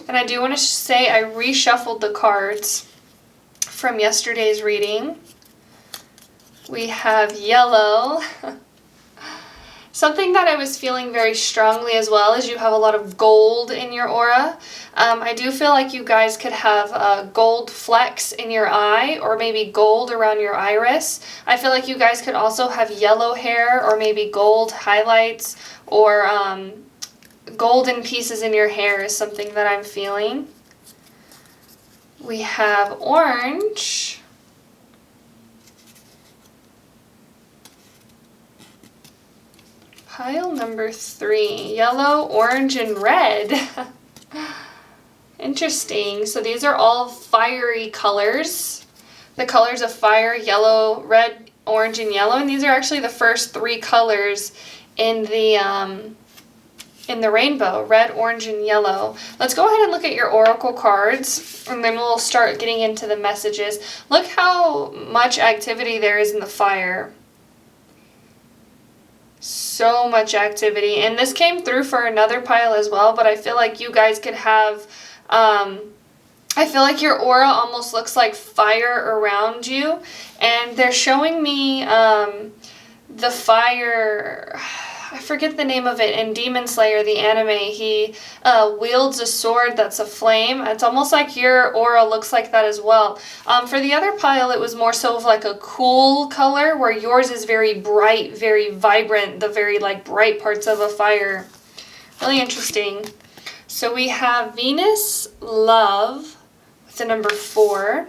And I do want to say I reshuffled the cards from yesterday's reading. We have yellow. Something that I was feeling very strongly as well is you have a lot of gold in your aura. I do feel like you guys could have gold flecks in your eye, or maybe gold around your iris. I feel like you guys could also have yellow hair, or maybe gold highlights, or golden pieces in your hair is something that I'm feeling. We have orange. Pile number 3, yellow, orange, and red. Interesting. So these are all fiery colors. The colors of fire, yellow, red, orange, and yellow. And these are actually the first 3 colors in the rainbow, red, orange, and yellow. Let's go ahead and look at your oracle cards, and then we'll start getting into the messages. Look how much activity there is in the fire. So much activity. And this came through for another pile as well, but I feel like you guys could have, I feel like your aura almost looks like fire around you. And they're showing me the fire, I forget the name of it, in Demon Slayer, the anime. He wields a sword that's a flame. It's almost like your aura looks like that as well. For the other pile, it was more so of like a cool color, where yours is very bright, very vibrant, the very like bright parts of a fire. Really interesting. So we have Venus, love, with the number 4.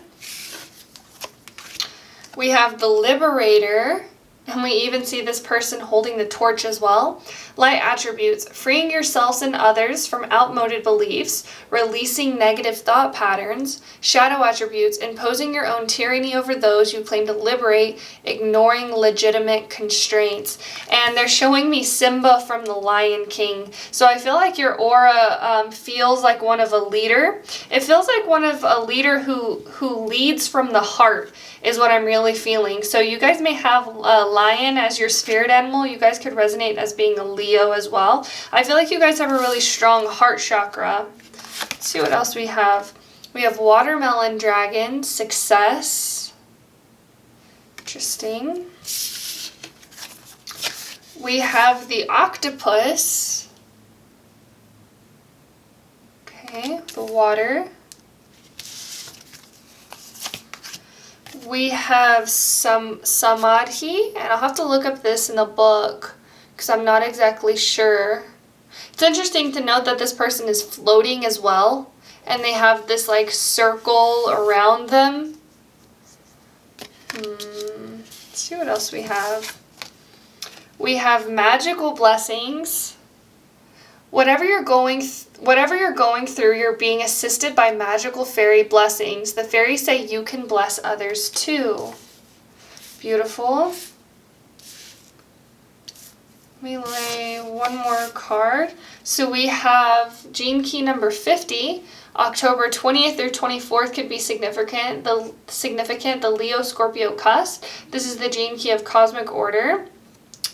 We have the Liberator. And we even see this person holding the torch as well. Light attributes, freeing yourselves and others from outmoded beliefs, releasing negative thought patterns. Shadow attributes, imposing your own tyranny over those you claim to liberate, ignoring legitimate constraints. And they're showing me Simba from The Lion King. So I feel like your aura feels like one of a leader. It feels like one of a leader who leads from the heart is what I'm really feeling. So you guys may have a lion as your spirit animal. You guys could resonate as being a Leo as well. I feel like you guys have a really strong heart chakra. Let's see what else we have. We have watermelon dragon, success. Interesting. We have the octopus. Okay, the water. We have some samadhi, and I'll have to look up this in the book because I'm not exactly sure. It's interesting to note that this person is floating as well, and they have this like circle around them. Let's see what else we have. We have magical blessings. Whatever you're going through, you're being assisted by magical fairy blessings. The fairies say you can bless others too. Beautiful. Let me lay one more card. So we have gene key number 50. October 20th through 24th could be significant. The Leo-Scorpio cusp. This is the gene key of cosmic order.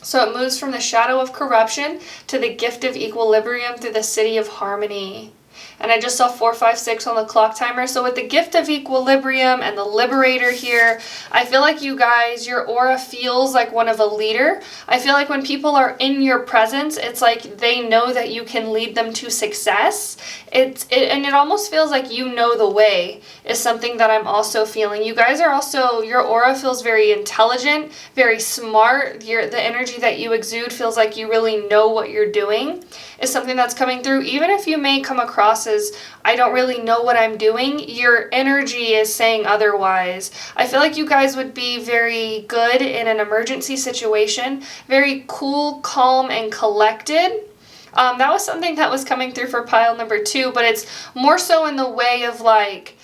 So it moves from the shadow of corruption to the gift of equilibrium through the city of harmony. And I just saw 456 on the clock timer. So with the gift of equilibrium and the liberator here, I feel like you guys, your aura feels like one of a leader. I feel like when people are in your presence, it's like they know that you can lead them to success. And it almost feels like you know the way is something that I'm also feeling. You guys are also, your aura feels very intelligent, very smart. The energy that you exude feels like you really know what you're doing is something that's coming through. Even if you may come across as, I don't really know what I'm doing, your energy is saying otherwise. I feel like you guys would be very good in an emergency situation, very cool, calm, and collected. That was something that was coming through for pile number 2, but it's more so in the way of like,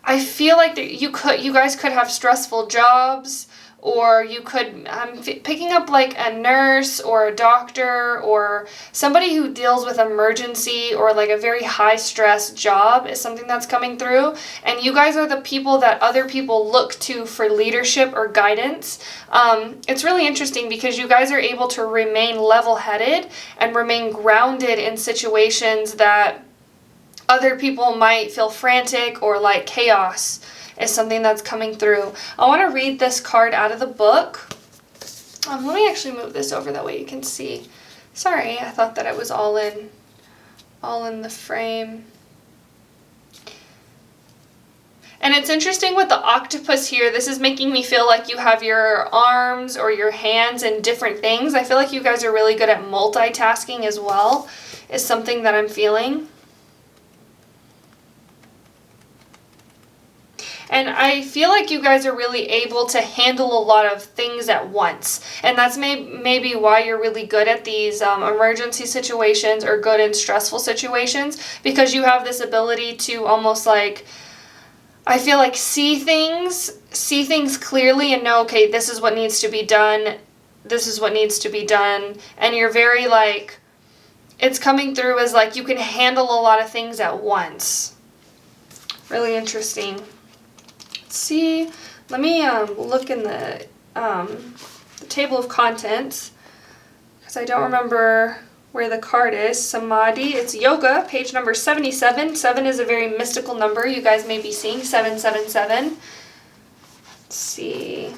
I feel like that you guys could have stressful jobs, or you could, I'm picking up like a nurse or a doctor or somebody who deals with emergency or like a very high stress job is something that's coming through. And you guys are the people that other people look to for leadership or guidance. It's really interesting because you guys are able to remain level-headed and remain grounded in situations that other people might feel frantic or like chaos is something that's coming through. I want to read this card out of the book. Let me actually move this over that way you can see. Sorry, I thought that it was all in the frame. And it's interesting with the octopus here. This is making me feel like you have your arms or your hands in different things. I feel like you guys are really good at multitasking as well, is something that I'm feeling. And I feel like you guys are really able to handle a lot of things at once. And that's maybe why you're really good at these emergency situations or good in stressful situations, because you have this ability to almost like, I feel like see things clearly and know, okay, this is what needs to be done. This is what needs to be done. And you're very like, it's coming through as like you can handle a lot of things at once. Really interesting. See, let me look in the table of contents because I don't remember where the card is. Samadhi, it's yoga, page number 77. 7 is a very mystical number. You guys may be seeing 777. Let's see.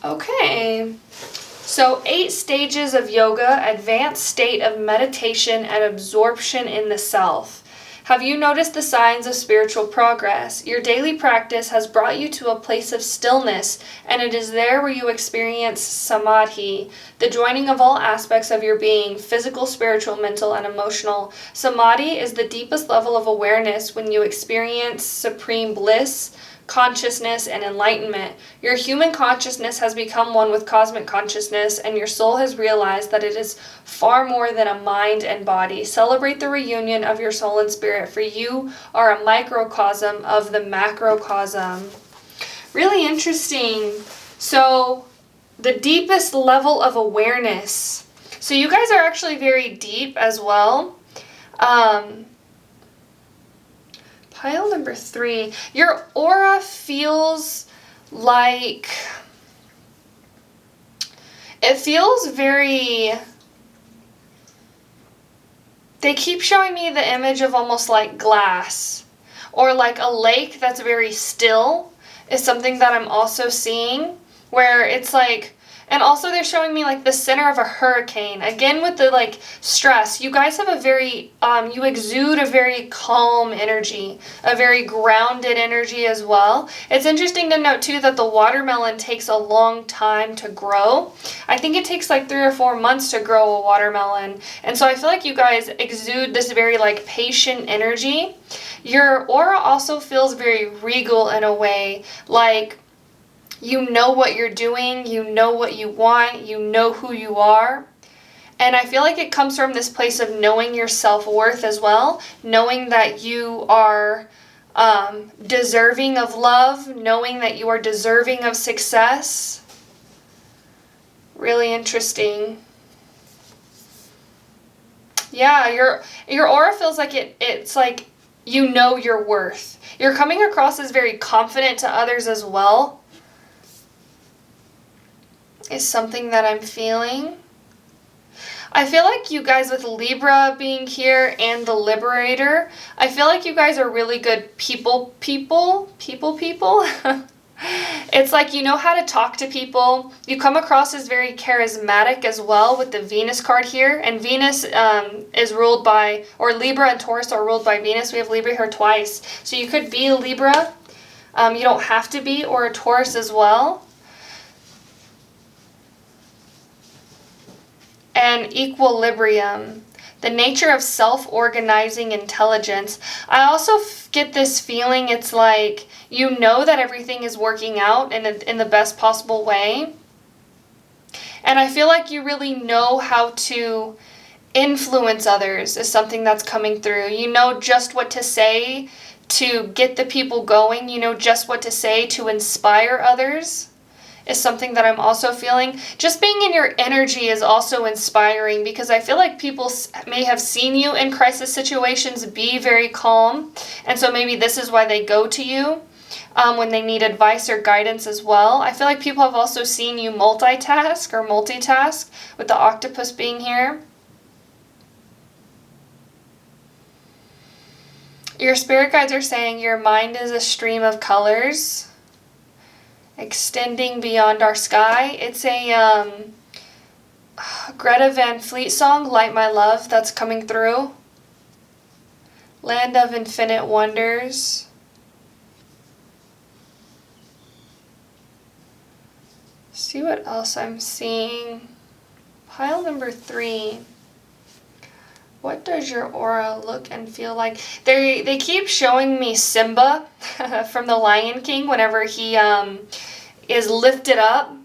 Okay. So 8 stages of yoga, advanced state of meditation and absorption in the self. Have you noticed the signs of spiritual progress? Your daily practice has brought you to a place of stillness, and it is there where you experience samadhi, the joining of all aspects of your being, physical, spiritual, mental, and emotional. Samadhi is the deepest level of awareness when you experience supreme bliss, consciousness, and enlightenment. Your human consciousness has become one with cosmic consciousness, and your soul has realized that it is far more than a mind and body. Celebrate the reunion of your soul and spirit, for you are a microcosm of the macrocosm. Really interesting. So, the deepest level of awareness. So you guys are actually very deep as well. Pile number 3, your aura feels like, it feels very, they keep showing me the image of almost like glass or like a lake that's very still is something that I'm also seeing, where it's like And also they're showing me like the center of a hurricane. Again with the like stress. You guys have a very, you exude a very calm energy. A very grounded energy as well. It's interesting to note too that the watermelon takes a long time to grow. I think it takes like 3 or 4 months to grow a watermelon. And so I feel like you guys exude this very like patient energy. Your aura also feels very regal in a way. Like, you know what you're doing, you know what you want, you know who you are. And I feel like it comes from this place of knowing your self-worth as well, knowing that you are deserving of love, knowing that you are deserving of success. Really interesting. Yeah, your aura feels like it's like you know your worth. You're coming across as very confident to others as well. Is something that I'm feeling. I feel like you guys with Libra being here and the Liberator, I feel like you guys are really good people. It's like you know how to talk to people. You come across as very charismatic as well with the Venus card here. And Venus is ruled by, or Libra and Taurus are ruled by Venus. We have Libra here twice. So you could be a Libra. You don't have to be, or a Taurus as well. And equilibrium, the nature of self-organizing intelligence. I also get this feeling it's like you know that everything is working out in the best possible way. And I feel like you really know how to influence others is something that's coming through. You know just what to say to get the people going. You know just what to say to inspire others. Is something that I'm also feeling. Just being in your energy is also inspiring because I feel like people may have seen you in crisis situations be very calm. And so maybe this is why they go to you when they need advice or guidance as well. I feel like people have also seen you multitask with the octopus being here. Your spirit guides are saying your mind is a stream of colors. Extending beyond our sky. It's a Greta Van Fleet song, Light My Love, that's coming through. Land of Infinite Wonders. See what else I'm seeing. Pile number 3. What does your aura look and feel like? They keep showing me Simba from the Lion King whenever he is lifted up,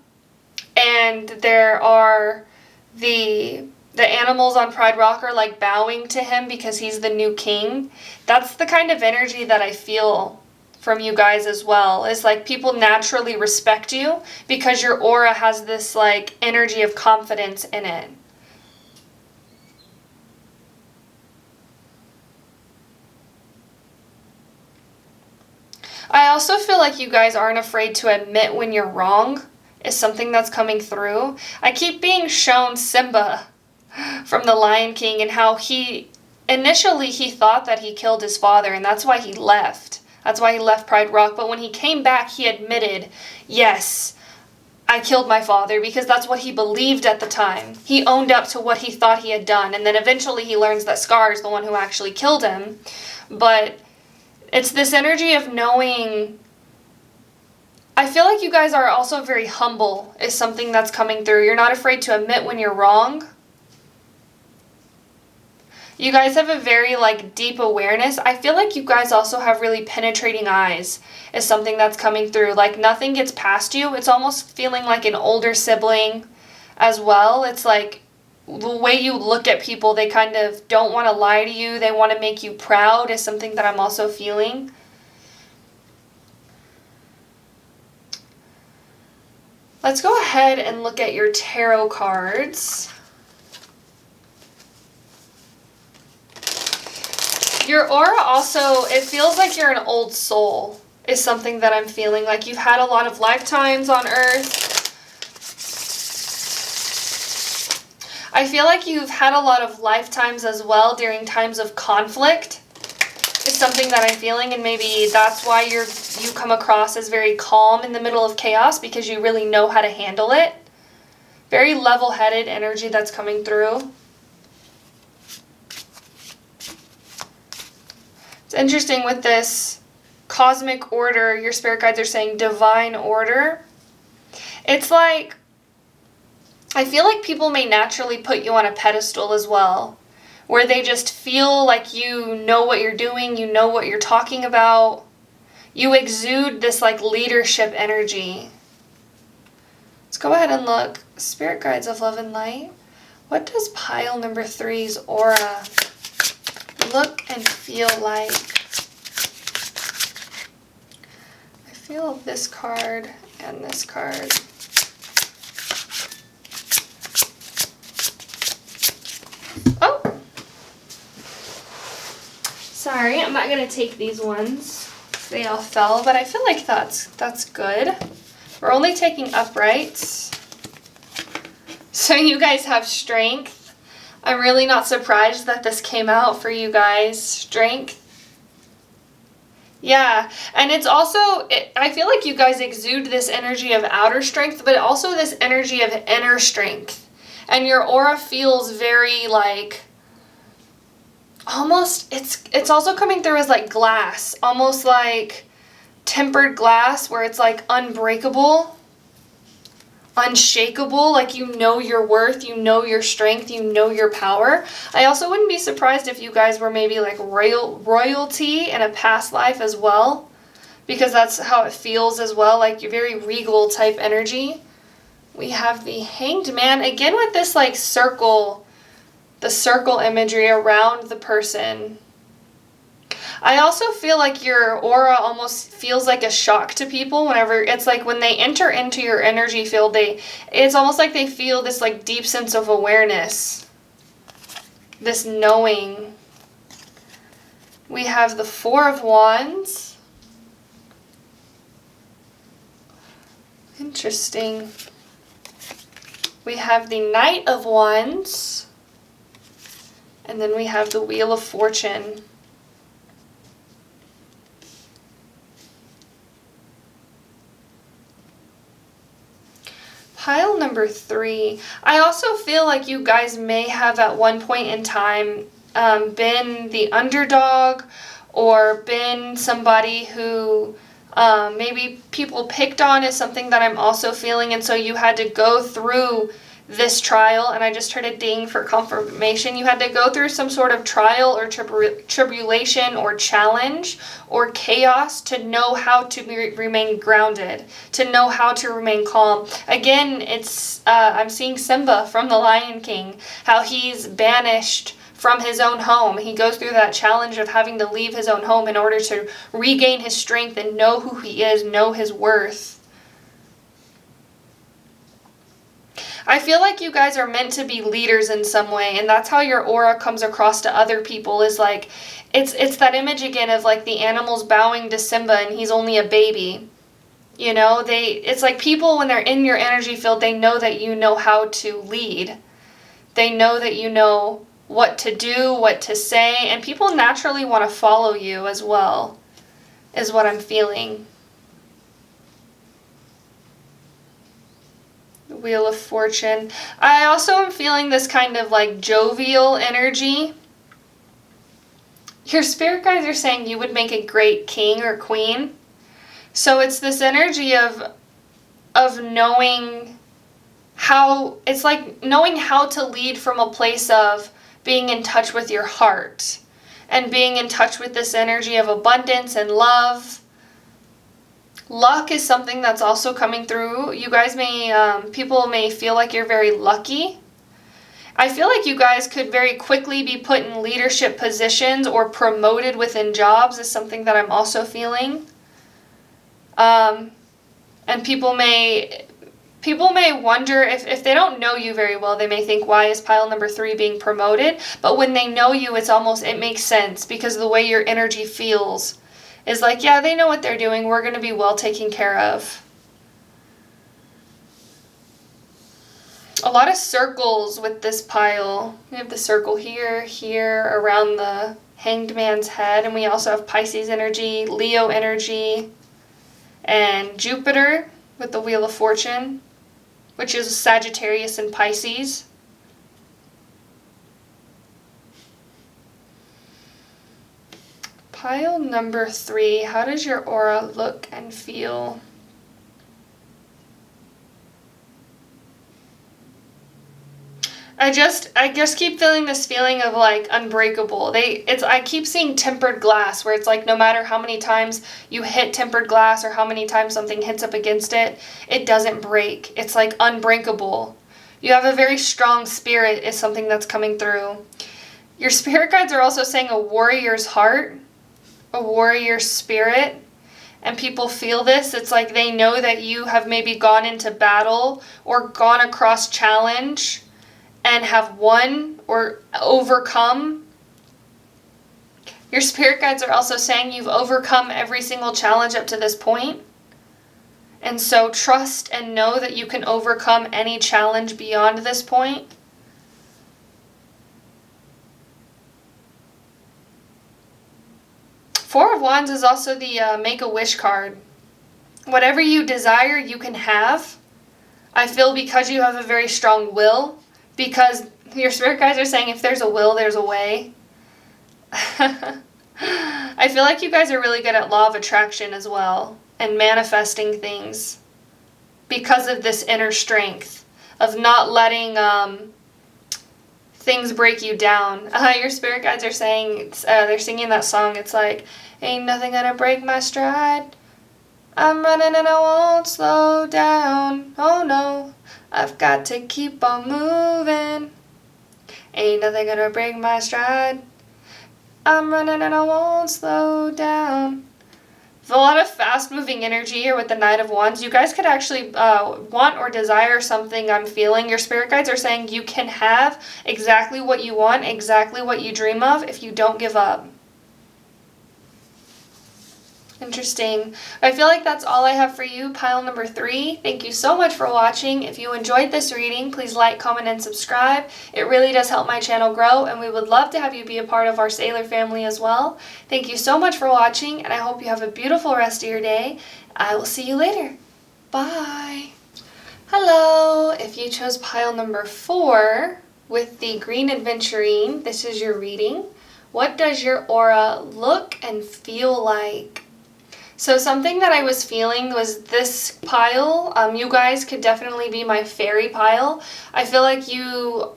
and there are the animals on Pride Rock are like bowing to him because he's the new king. That's the kind of energy that I feel from you guys as well. It's like people naturally respect you because your aura has this like energy of confidence in it. I also feel like you guys aren't afraid to admit when you're wrong is something that's coming through. I keep being shown Simba from the Lion King and how initially he thought that he killed his father and that's why he left. That's why he left Pride Rock. But when he came back, he admitted, yes, I killed my father because that's what he believed at the time. He owned up to what he thought he had done. And then eventually he learns that Scar is the one who actually killed him. But it's this energy of knowing. I feel like you guys are also very humble is something that's coming through. You're not afraid to admit when you're wrong. You guys have a very like deep awareness. I feel like you guys also have really penetrating eyes is something that's coming through. Like nothing gets past you. It's almost feeling like an older sibling as well. It's like the way you look at people, they kind of don't want to lie to you. They want to make you proud is something that I'm also feeling. Let's go ahead and look at your tarot cards. Your aura also, it feels like you're an old soul is something that I'm feeling. Like you've had a lot of lifetimes on Earth. I feel like you've had a lot of lifetimes as well during times of conflict is something that I'm feeling, and maybe that's why you come across as very calm in the middle of chaos because you really know how to handle it. Very level-headed energy that's coming through. It's interesting with this cosmic order, your spirit guides are saying divine order. It's like, I feel like people may naturally put you on a pedestal as well, where they just feel like you know what you're doing, you know what you're talking about. You exude this like leadership energy. Let's go ahead and look. Spirit guides of love and light. What does pile number 3's aura look and feel like? I feel this card and this card. Oh! Sorry, I'm not going to take these ones. They all fell, but I feel like that's good. We're only taking uprights. So you guys have strength. I'm really not surprised that this came out for you guys. Strength. Yeah, and it's also, I feel like you guys exude this energy of outer strength, but also this energy of inner strength. And your aura feels very like, almost, it's also coming through as like glass, almost like tempered glass where it's like unbreakable, unshakable, like you know your worth, you know your strength, you know your power. I also wouldn't be surprised if you guys were maybe like royalty in a past life as well, because that's how it feels as well, like you're very regal type energy. We have the Hanged Man, again with this like circle, the circle imagery around the person. I also feel like your aura almost feels like a shock to people whenever it's like when they enter into your energy field, it's almost like they feel this like deep sense of awareness, this knowing. We have the Four of Wands. Interesting. We have the Knight of Wands. And then we have the Wheel of Fortune. Pile number 3. I also feel like you guys may have at one point in time been the underdog or been somebody who maybe people picked on is something that I'm also feeling, and so you had to go through this trial, and I just heard a ding for confirmation. You had to go through some sort of trial or tribulation or challenge or chaos to know how to remain grounded, to know how to remain calm. Again, it's I'm seeing Simba from The Lion King, how he's banished from his own home. He goes through that challenge of having to leave his own home in order to regain his strength and know who he is, know his worth. I feel like you guys are meant to be leaders in some way, and that's how your aura comes across to other people, is like, it's that image again of like the animals bowing to Simba and he's only a baby. You know, it's like people when they're in your energy field, they know that you know how to lead. They know that you know what to do, what to say, and people naturally want to follow you as well, is what I'm feeling. Wheel of Fortune. I also am feeling this kind of like jovial energy. Your spirit guides are saying you would make a great king or queen. So it's this energy of knowing how, it's like knowing how to lead from a place of being in touch with your heart and being in touch with this energy of abundance and love. Luck is something that's also coming through. You guys may, people may feel like you're very lucky. I feel like you guys could very quickly be put in leadership positions or promoted within jobs is something that I'm also feeling. And people may wonder, if they don't know you very well, they may think, why is pile number 3 being promoted? But when they know you, it makes sense because of the way your energy feels. Is like, yeah, they know what they're doing. We're going to be well taken care of. A lot of circles with this pile. We have the circle here, here, around the Hanged Man's head. And we also have Pisces energy, Leo energy, and Jupiter with the Wheel of Fortune, which is Sagittarius and Pisces. Pile number 3, how does your aura look and feel? I just keep feeling this feeling of like unbreakable. I keep seeing tempered glass, where it's like no matter how many times you hit tempered glass or how many times something hits up against it, it doesn't break. It's like unbreakable. You have a very strong spirit is something that's coming through. Your spirit guides are also saying a warrior's heart, a warrior spirit, and people feel this. It's like they know that you have maybe gone into battle or gone across challenge and have won or overcome. Your spirit guides are also saying you've overcome every single challenge up to this point. And so trust and know that you can overcome any challenge beyond this point. Four of Wands is also the Make-A-Wish card. Whatever you desire, you can have. I feel because you have a very strong will, because your spirit guides are saying if there's a will, there's a way. I feel like you guys are really good at law of attraction as well, and manifesting things because of this inner strength of not letting things break you down. Your spirit guides are saying, they're singing that song, it's like, ain't nothing gonna break my stride. I'm running and I won't slow down. Oh no, I've got to keep on moving. Ain't nothing gonna break my stride. I'm running and I won't slow down. There's a lot of fast-moving energy here with the Knight of Wands. You guys could actually want or desire something, I'm feeling. Your spirit guides are saying you can have exactly what you want, exactly what you dream of, if you don't give up. Interesting. I feel like that's all I have for you, pile number 3. Thank you so much for watching. If you enjoyed this reading, please like, comment, and subscribe. It really does help my channel grow, and we would love to have you be a part of our Sailor family as well. Thank you so much for watching, and I hope you have a beautiful rest of your day. I will see you later. Bye. Hello. If you chose pile number 4 with the Green Adventurine, this is your reading. What does your aura look and feel like? So something that I was feeling was this pile. You guys could definitely be my fairy pile. I feel like you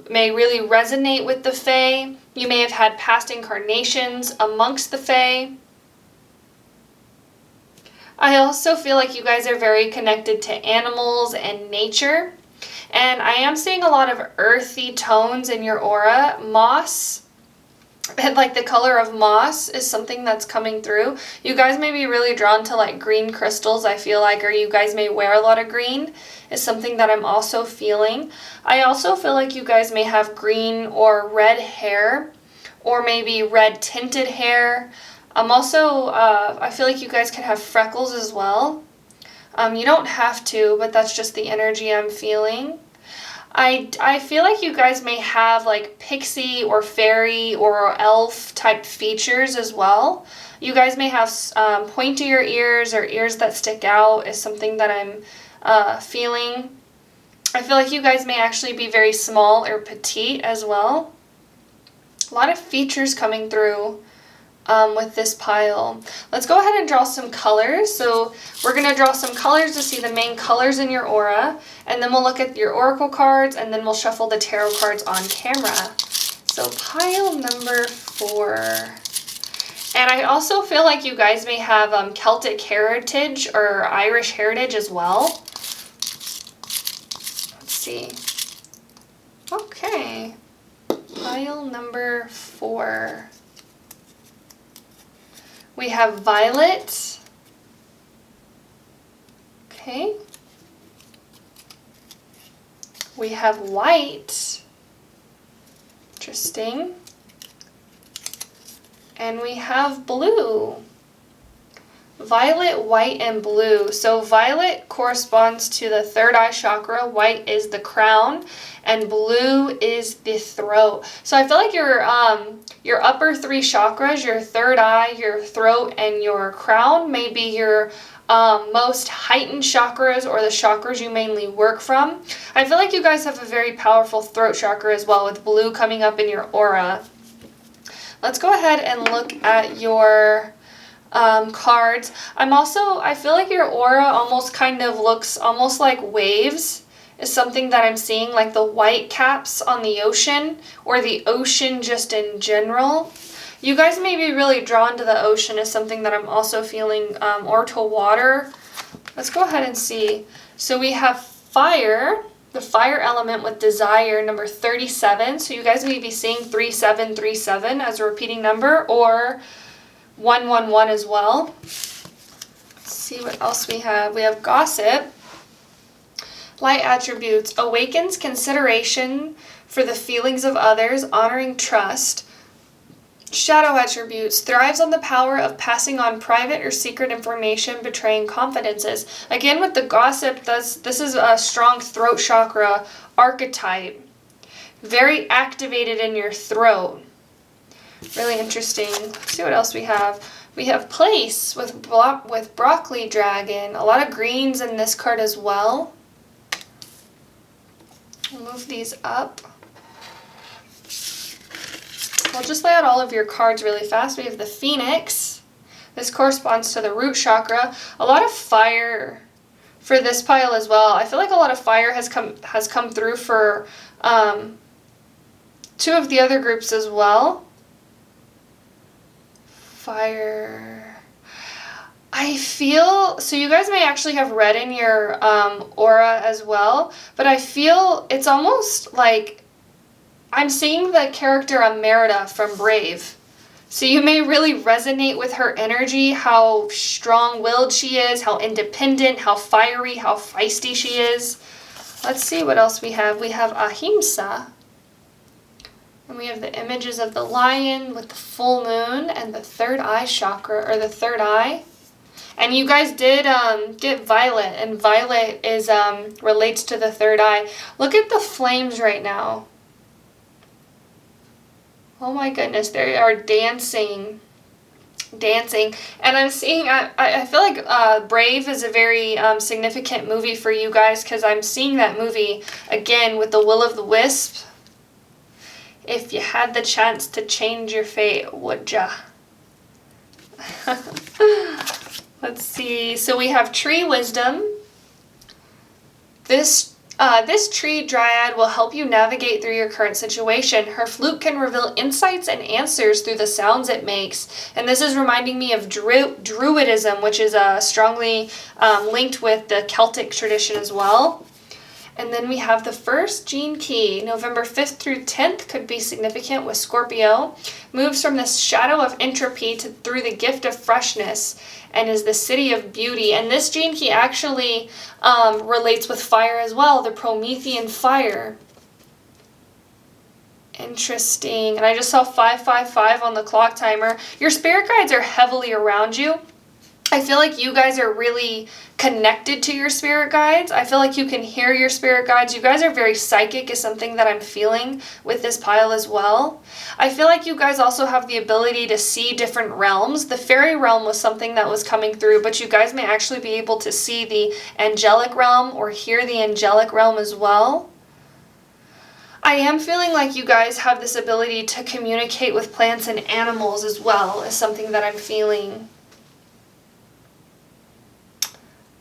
may really resonate with the fae. You may have had past incarnations amongst the fae. I also feel like you guys are very connected to animals and nature. And I am seeing a lot of earthy tones in your aura. Moss. And like the color of moss is something that's coming through. You guys may be really drawn to like green crystals, I feel like, or you guys may wear a lot of green is something that I'm also feeling. I also feel like you guys may have green or red hair, or maybe red tinted hair. I feel like you guys could have freckles as well. You don't have to, but that's just the energy I'm feeling. I feel like you guys may have like pixie or fairy or elf type features as well. You guys may have pointier ears or ears that stick out is something that I'm feeling. I feel like you guys may actually be very small or petite as well. A lot of features coming through with this pile. Let's go ahead and draw some colors. So we're going to draw some colors to see the main colors in your aura, and then we'll look at your oracle cards, and then we'll shuffle the tarot cards on camera. So pile number 4. And I also feel like you guys may have Celtic heritage or Irish heritage as well. Let's see. Okay. Pile number 4. We have violet. Okay. We have white. Interesting. And we have blue. Violet, white, and blue. So violet corresponds to the third eye chakra, white is the crown, and blue is the throat. So I feel like your upper 3 chakras, your third eye, your throat, and your crown may be your most heightened chakras or the chakras you mainly work from. I feel like you guys have a very powerful throat chakra as well, with blue coming up in your aura. Let's go ahead and look at your cards. I feel like your aura almost kind of looks almost like waves is something that I'm seeing, like the white caps on the ocean, or the ocean just in general. You guys may be really drawn to the ocean is something that I'm also feeling, or to water. Let's go ahead and see. So we have fire, the fire element with desire, number 37. So you guys may be seeing 3737 as a repeating number, or 111 as well. Let's see what else we have. We have gossip. Light attributes: awakens consideration for the feelings of others, honoring trust. Shadow attributes: thrives on the power of passing on private or secret information, betraying confidences. Again, with the gossip, this is a strong throat chakra archetype. Very activated in your throat. Really interesting. Let's see what else we have. We have place with broccoli dragon. A lot of greens in this card as well. We'll move these up. We'll just lay out all of your cards really fast. We have the Phoenix. This corresponds to the root chakra. A lot of fire for this pile as well. I feel like a lot of fire has come through for two of the other groups as well. Fire. I feel, so you guys may actually have red in your aura as well, but I feel it's almost like I'm seeing the character Merida from Brave. So you may really resonate with her energy, how strong-willed she is, how independent, how fiery, how feisty she is. Let's see what else we have. We have Ahimsa. And we have the images of the lion with the full moon and the third eye chakra, or the third eye. And you guys did get violet, and violet is relates to the third eye. Look at the flames right now. Oh my goodness, they are dancing. And I'm seeing, I feel like Brave is a very significant movie for you guys, because I'm seeing that movie again with the Will-o'-the-Wisp. If you had the chance to change your fate, would ya? Let's see. So we have tree wisdom. This tree dryad will help you navigate through your current situation. Her flute can reveal insights and answers through the sounds it makes. And this is reminding me of Druidism, which is strongly linked with the Celtic tradition as well. And then we have the first gene key. November 5th through 10th could be significant with Scorpio. Moves from the shadow of entropy through the gift of freshness, and is the city of beauty. And this gene key actually relates with fire as well, the Promethean fire. Interesting. And I just saw 555 on the clock timer. Your spirit guides are heavily around you. I feel like you guys are really connected to your spirit guides. I feel like you can hear your spirit guides. You guys are very psychic, is something that I'm feeling with this pile as well. I feel like you guys also have the ability to see different realms. The fairy realm was something that was coming through, but you guys may actually be able to see the angelic realm or hear the angelic realm as well. I am feeling like you guys have this ability to communicate with plants and animals as well, is something that I'm feeling.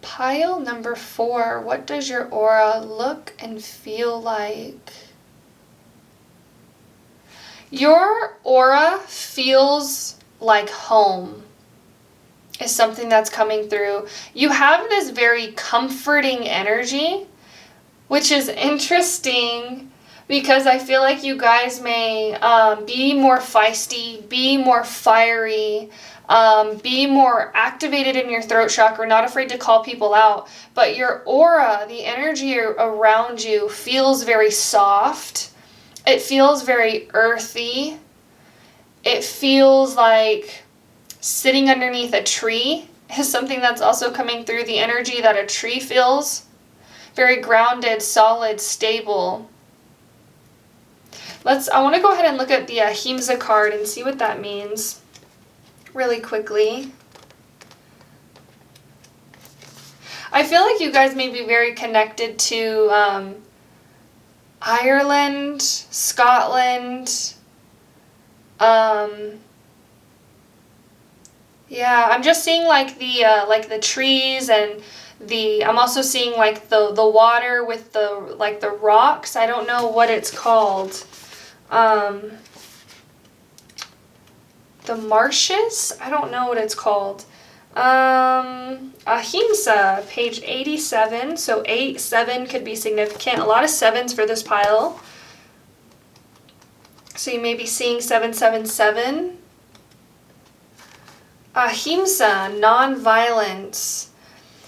Pile number 4, what does your aura look and feel like? Your aura feels like home, is something that's coming through. You have this very comforting energy, which is interesting because I feel like you guys may be more feisty, be more fiery, be more activated in your throat chakra, not afraid to call people out. But your aura, the energy around you, feels very soft. It feels very earthy. It feels like sitting underneath a tree is something that's also coming through, the energy that a tree feels. Very grounded, solid, stable. I want to go ahead and look at the Ahimsa card and see what that means really quickly. I feel like you guys may be very connected to Ireland, Scotland. Yeah, I'm just seeing like the trees and I'm also seeing like the water with the rocks. I don't know what it's called. The marshes? I don't know what it's called. Ahimsa, page 87. So 8, 7 could be significant. A lot of 7s for this pile. So you may be seeing 777. Ahimsa, non-violence.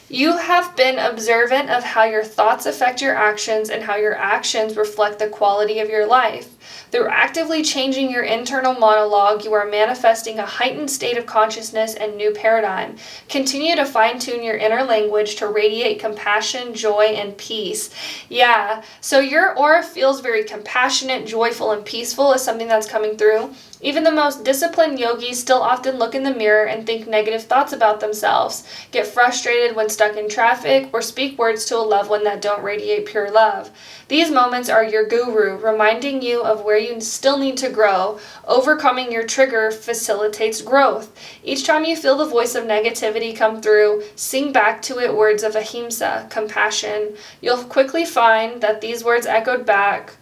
You have been observant of how your thoughts affect your actions and how your actions reflect the quality of your life. Through actively changing your internal monologue, you are manifesting a heightened state of consciousness and new paradigm. Continue to fine-tune your inner language to radiate compassion, joy, and peace. Yeah, so your aura feels very compassionate, joyful, and peaceful is something that's coming through. Even the most disciplined yogis still often look in the mirror and think negative thoughts about themselves, get frustrated when stuck in traffic, or speak words to a loved one that don't radiate pure love. These moments are your guru, reminding you of where you still need to grow. Overcoming your trigger facilitates growth. Each time you feel the voice of negativity come through, sing back to it words of ahimsa, compassion. You'll quickly find these words echo back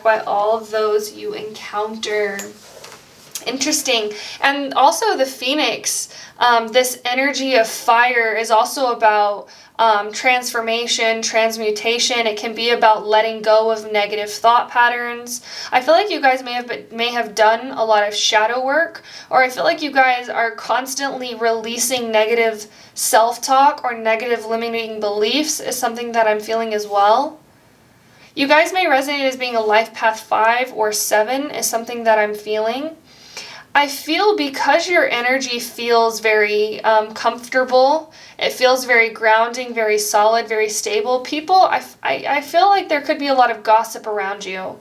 by all of those you encounter. Interesting. And also the Phoenix, this energy of fire is also about transformation, transmutation. It can be about letting go of negative thought patterns. I feel like you guys may have done a lot of shadow work, or I feel like you guys are constantly releasing negative self-talk or negative limiting beliefs is something that I'm feeling as well. You guys may resonate as being a life path 5 or 7 is something that I'm feeling. I feel because your energy feels very comfortable, it feels very grounding, very solid, very stable. People, I feel like there could be a lot of gossip around you.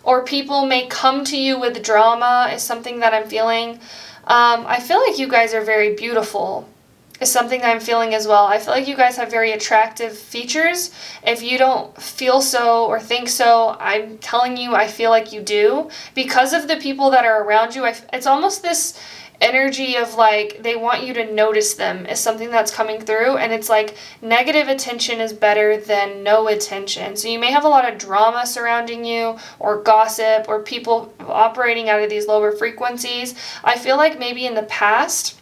Or people may come to you with drama is something that I'm feeling. I feel like you guys are very beautiful is something that I'm feeling as well. I feel like you guys have very attractive features. If you don't feel so or think so, I'm telling you, I feel like you do. Because of the people that are around you, it's almost this energy of like, they want you to notice them is something that's coming through. And it's like, negative attention is better than no attention. So you may have a lot of drama surrounding you, or gossip, or people operating out of these lower frequencies. I feel like maybe in the past,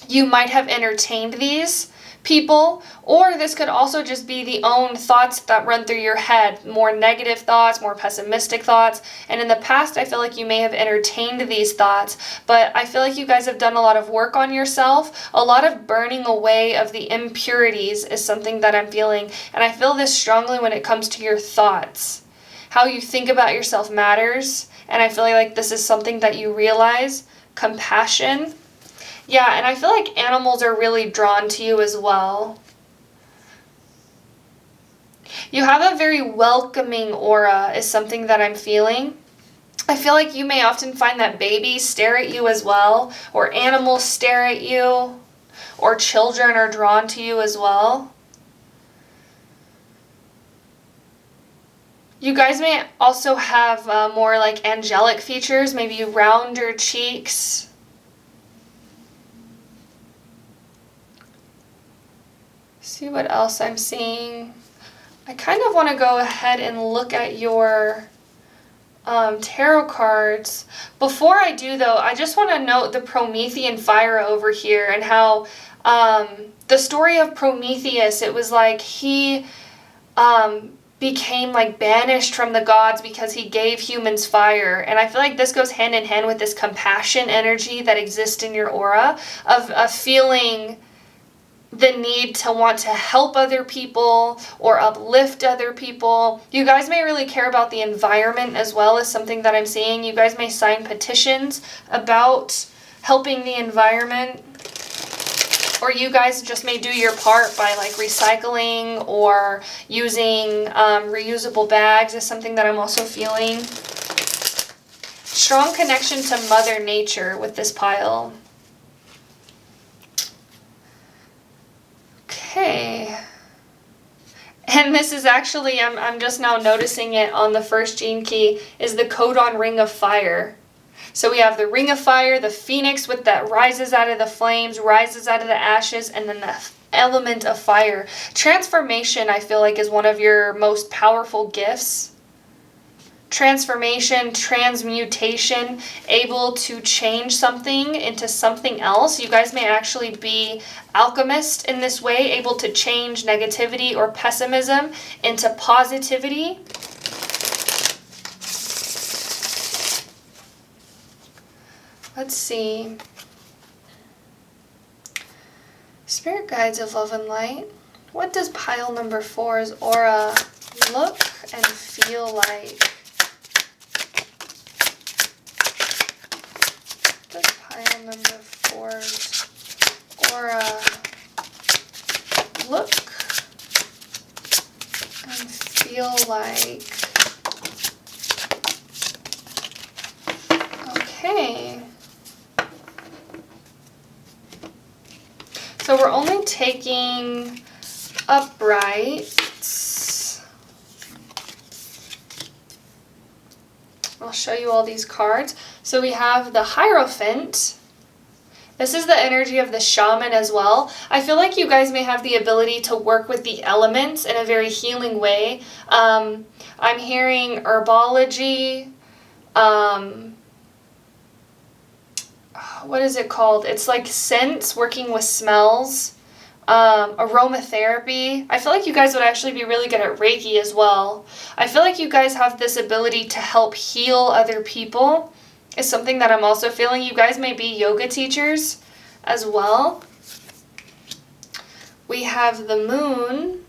you might have entertained these people, or this could also just be the own thoughts that run through your head, more negative thoughts, more pessimistic thoughts. And in the past, I feel like you may have entertained these thoughts, but I feel like you guys have done a lot of work on yourself. A lot of burning away of the impurities is something that I'm feeling. And I feel this strongly when it comes to your thoughts. How you think about yourself matters. And I feel like this is something that you realize. Compassion. Yeah, and I feel like animals are really drawn to you as well. You have a very welcoming aura is something that I'm feeling. I feel like you may often find that babies stare at you as well, or animals stare at you, or children are drawn to you as well. You guys may also have more like angelic features, maybe rounder cheeks. See what else I'm seeing. I kind of want to go ahead and look at your tarot cards. Before I do though, I just want to note the Promethean fire over here and how the story of Prometheus, it was like he became like banished from the gods because he gave humans fire. And I feel like this goes hand in hand with this compassion energy that exists in your aura of feeling the need to want to help other people or uplift other people. You guys may really care about the environment as well as something that I'm seeing. You guys may sign petitions about helping the environment. Or you guys just may do your part by like recycling or using reusable bags is something that I'm also feeling. Strong connection to Mother Nature with this pile. Okay. And this is actually, I'm just now noticing it on the first gene key, is the codon ring of fire. So we have the ring of fire, the phoenix with that rises out of the flames, rises out of the ashes, and then the element of fire. Transformation, I feel like, is one of your most powerful gifts. Transformation, transmutation, able to change something into something else. You guys may actually be alchemists in this way, able to change negativity or pessimism into positivity. Let's see. Spirit guides of love and light. What does pile number 4's aura look and feel like? What does pile number 4's aura look and feel like? Okay. So we're only taking uprights. I'll show you all these cards. So we have the Hierophant. This is the energy of the shaman as well. I feel like you guys may have the ability to work with the elements in a very healing way. I'm hearing herbology. What is it called? It's like scents, working with smells, aromatherapy. I feel like you guys would actually be really good at Reiki as well. I feel like you guys have this ability to help heal other people. Is something that I'm also feeling. You guys may be yoga teachers as well. We have the moon.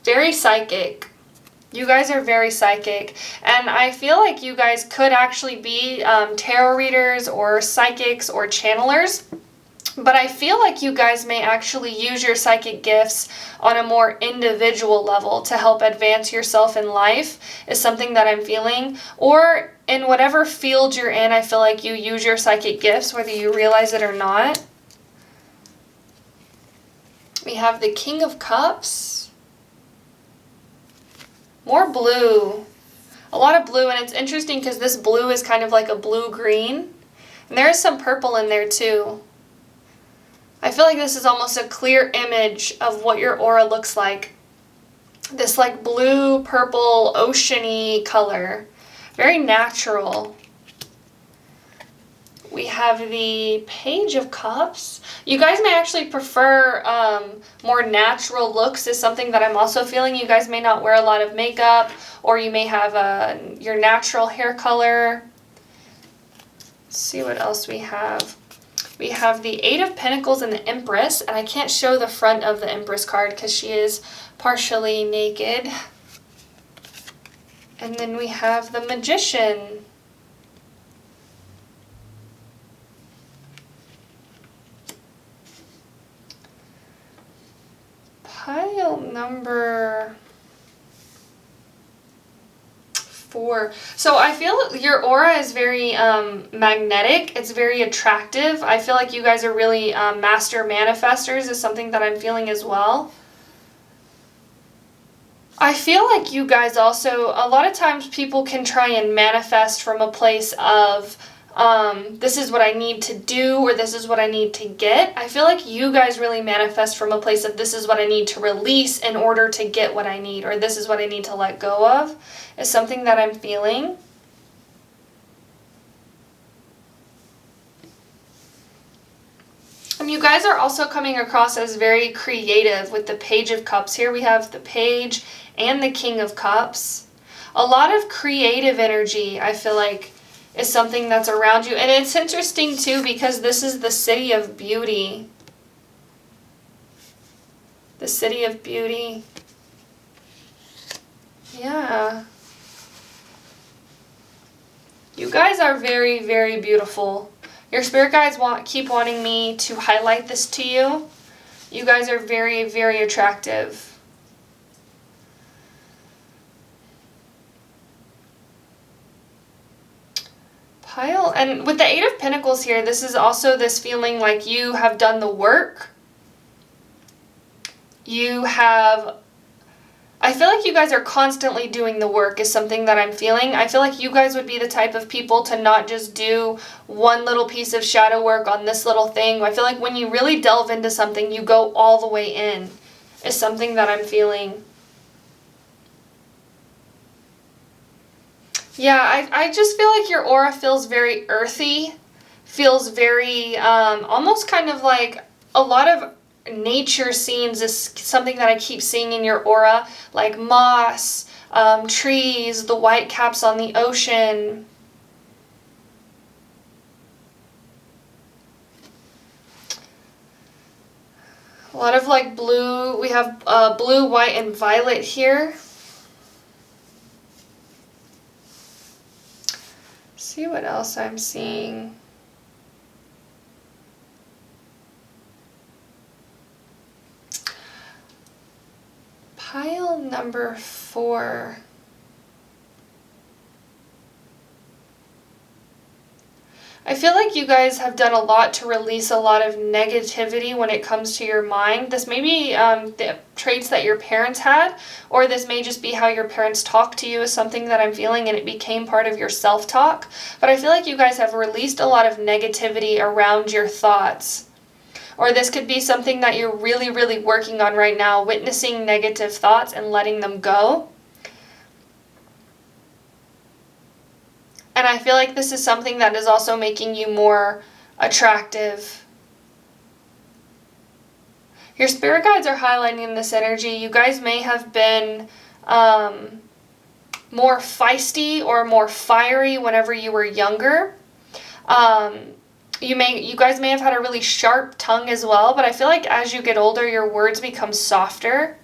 Very psychic. You guys are very psychic, and I feel like you guys could actually be tarot readers or psychics or channelers, but I feel like you guys may actually use your psychic gifts on a more individual level to help advance yourself in life, is something that I'm feeling. Or in whatever field you're in, I feel like you use your psychic gifts, whether you realize it or not. We have the King of Cups. More blue. A lot of blue, and it's interesting because this blue is kind of like a blue-green. And there is some purple in there too. I feel like this is almost a clear image of what your aura looks like. This like blue, purple, oceany color. Very natural. We have the Page of Cups. You guys may actually prefer more natural looks, is something that I'm also feeling. You guys may not wear a lot of makeup, or you may have your natural hair color. Let's see what else we have. We have the Eight of Pentacles and the Empress, and I can't show the front of the Empress card because she is partially naked. And then we have the Magician. Pile number 4. So I feel your aura is very magnetic. It's very attractive. I feel like you guys are really master manifestors, is something that I'm feeling as well. I feel like you guys also, a lot of times people can try and manifest from a place of this is what I need to do, or this is what I need to get. I feel like you guys really manifest from a place of this is what I need to release in order to get what I need, or this is what I need to let go of, is something that I'm feeling. And you guys are also coming across as very creative with the Page of Cups. Here we have the Page and the King of Cups. A lot of creative energy, I feel like, is something that's around you. And it's interesting too because this is the City of Beauty. The City of Beauty. Yeah. You guys are very, very beautiful. Your spirit guides keep wanting me to highlight this to you. You guys are very, very attractive. And with the Eight of Pentacles here, this is also this feeling like you have done the work. you have, I feel like you guys are constantly doing the work is something that I'm feeling. I feel like you guys would be the type of people to not just do one little piece of shadow work on this little thing. I feel like when you really delve into something, you go all the way in, is something that I'm feeling. Yeah, I just feel like your aura feels very earthy, feels very, almost kind of like a lot of nature scenes is something that I keep seeing in your aura, like moss, trees, the white caps on the ocean. A lot of like blue, we have blue, white, and violet here. See what else I'm seeing. Pile number 4. I feel like you guys have done a lot to release a lot of negativity when it comes to your mind. This may be the traits that your parents had, or this may just be how your parents talk to you is something that I'm feeling, and it became part of your self-talk. But I feel like you guys have released a lot of negativity around your thoughts. Or this could be something that you're really, really working on right now, witnessing negative thoughts and letting them go. And I feel like this is something that is also making you more attractive. Your spirit guides are highlighting this energy. You guys may have been more feisty or more fiery whenever you were younger. You guys may have had a really sharp tongue as well, but I feel like as you get older, your words become softer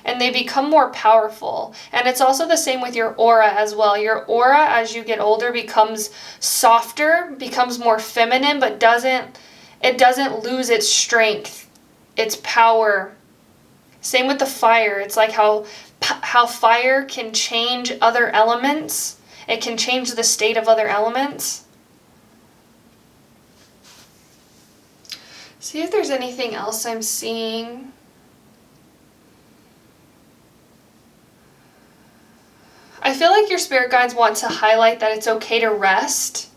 and they become more powerful. And it's also the same with your aura as well. Your aura, as you get older, becomes softer, becomes more feminine, but it doesn't lose its strength, its power. Same with the fire. It's like how fire can change other elements. It can change the state of other elements. See if there's anything else I'm seeing. I feel like your spirit guides want to highlight that it's okay to rest.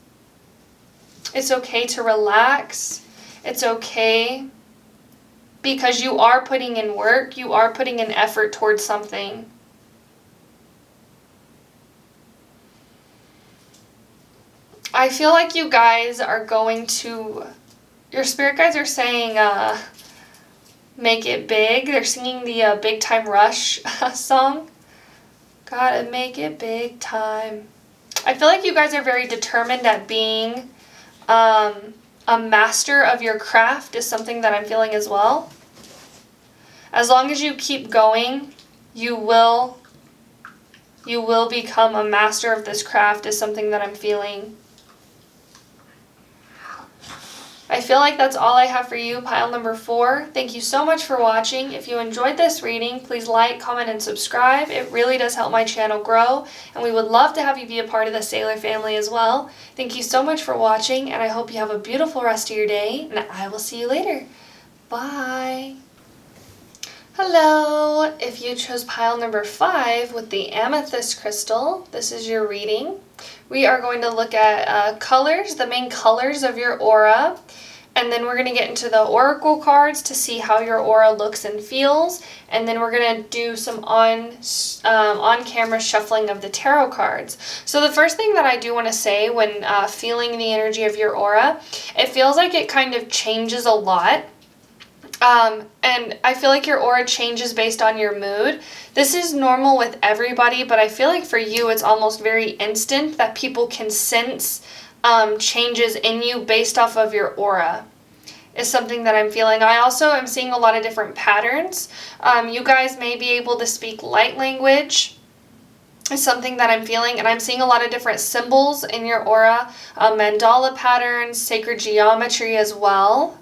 It's okay to relax. It's okay because you are putting in work. You are putting in effort towards something. I feel like you guys are going to... Your spirit guides are saying, make it big. They're singing the Big Time Rush song. Gotta make it big time. I feel like you guys are very determined at being a master of your craft is something that I'm feeling as well. As long as you keep going, you will become a master of this craft is something that I'm feeling. I feel like that's all I have for you, pile number 4. Thank you so much for watching. If you enjoyed this reading, please like, comment, and subscribe. It really does help my channel grow, and we would love to have you be a part of the Sailor family as well. Thank you so much for watching, and I hope you have a beautiful rest of your day, and I will see you later. Bye! Hello! If you chose pile number 5 with the amethyst crystal, this is your reading. We are going to look at colors, the main colors of your aura, and then we're going to get into the oracle cards to see how your aura looks and feels, and then we're going to do some on-camera shuffling of the tarot cards. So the first thing that I do want to say when feeling the energy of your aura, it feels like it kind of changes a lot. And I feel like your aura changes based on your mood. This is normal with everybody, but I feel like for you it's almost very instant that people can sense changes in you based off of your aura is something that I'm feeling. I also am seeing a lot of different patterns. You guys may be able to speak light language is something that I'm feeling, and I'm seeing a lot of different symbols in your aura, mandala patterns, sacred geometry as well.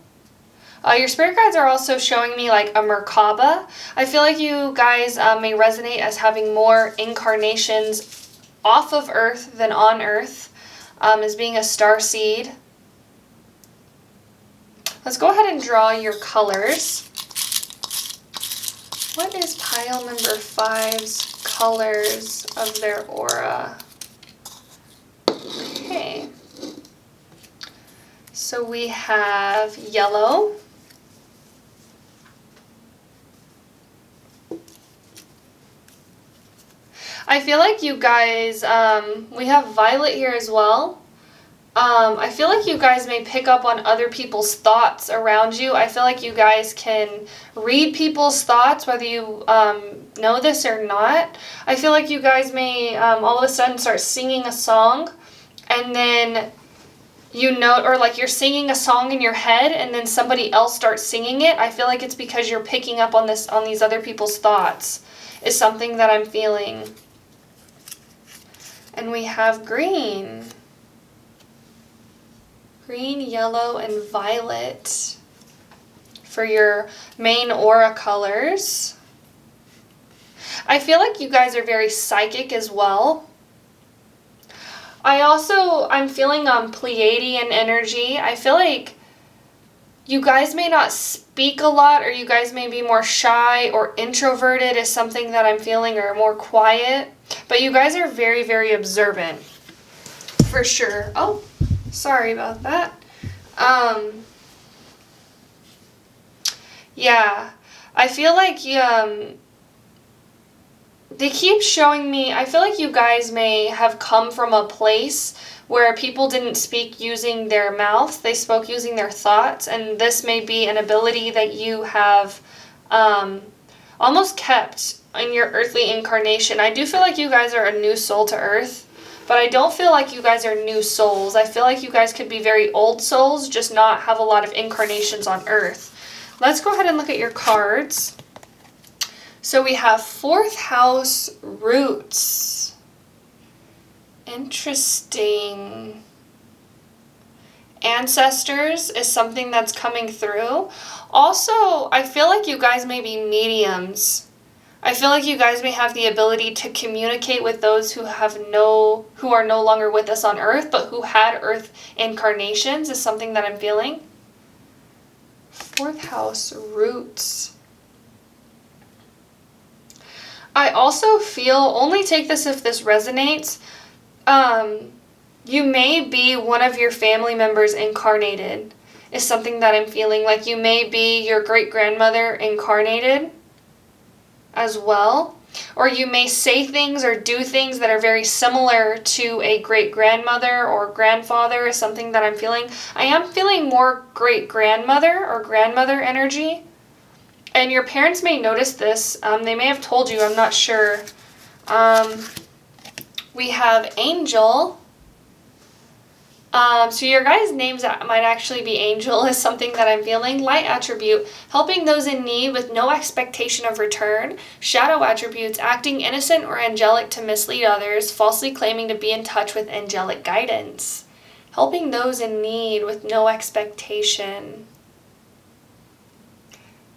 Your spirit guides are also showing me like a Merkaba. I feel like you guys may resonate as having more incarnations off of Earth than on Earth, as being a starseed. Let's go ahead and draw your colors. What is pile number 5's colors of their aura? Okay. So we have yellow. I feel like you guys, we have violet here as well. I feel like you guys may pick up on other people's thoughts around you. I feel like you guys can read people's thoughts, whether you know this or not. I feel like you guys may all of a sudden start singing a song, and then you know, or like you're singing a song in your head, and then somebody else starts singing it. I feel like it's because you're picking up on this, on these other people's thoughts, is something that I'm feeling. And we have green. Green, yellow, and violet for your main aura colors. I feel like you guys are very psychic as well. I'm feeling Pleiadian energy. I feel like you guys may not speak a lot, or you guys may be more shy or introverted is something that I'm feeling, or more quiet. But you guys are very, very observant. For sure. Oh, sorry about that. Yeah. I feel like they keep showing me, I feel like you guys may have come from a place where people didn't speak using their mouth, they spoke using their thoughts, and this may be an ability that you have almost kept in your earthly incarnation. I do feel like you guys are a new soul to Earth, but I don't feel like you guys are new souls. I feel like you guys could be very old souls, just not have a lot of incarnations on Earth. Let's go ahead and look at your cards. So we have 4th house roots. Interesting. Ancestors is something that's coming through. Also, I feel like you guys may be mediums. I feel like you guys may have the ability to communicate with those who are no longer with us on Earth, but who had Earth incarnations is something that I'm feeling. 4th house roots. I also feel, only take this if this resonates, you may be one of your family members incarnated, is something that I'm feeling. Like you may be your great-grandmother incarnated as well. Or you may say things or do things that are very similar to a great-grandmother or grandfather, is something that I'm feeling. I am feeling more great-grandmother or grandmother energy. And your parents may notice this. They may have told you, I'm not sure. We have Angel. So your guys' names might actually be Angel, is something that I'm feeling. Light attribute, helping those in need with no expectation of return. Shadow attributes, acting innocent or angelic to mislead others, falsely claiming to be in touch with angelic guidance. Helping those in need with no expectation.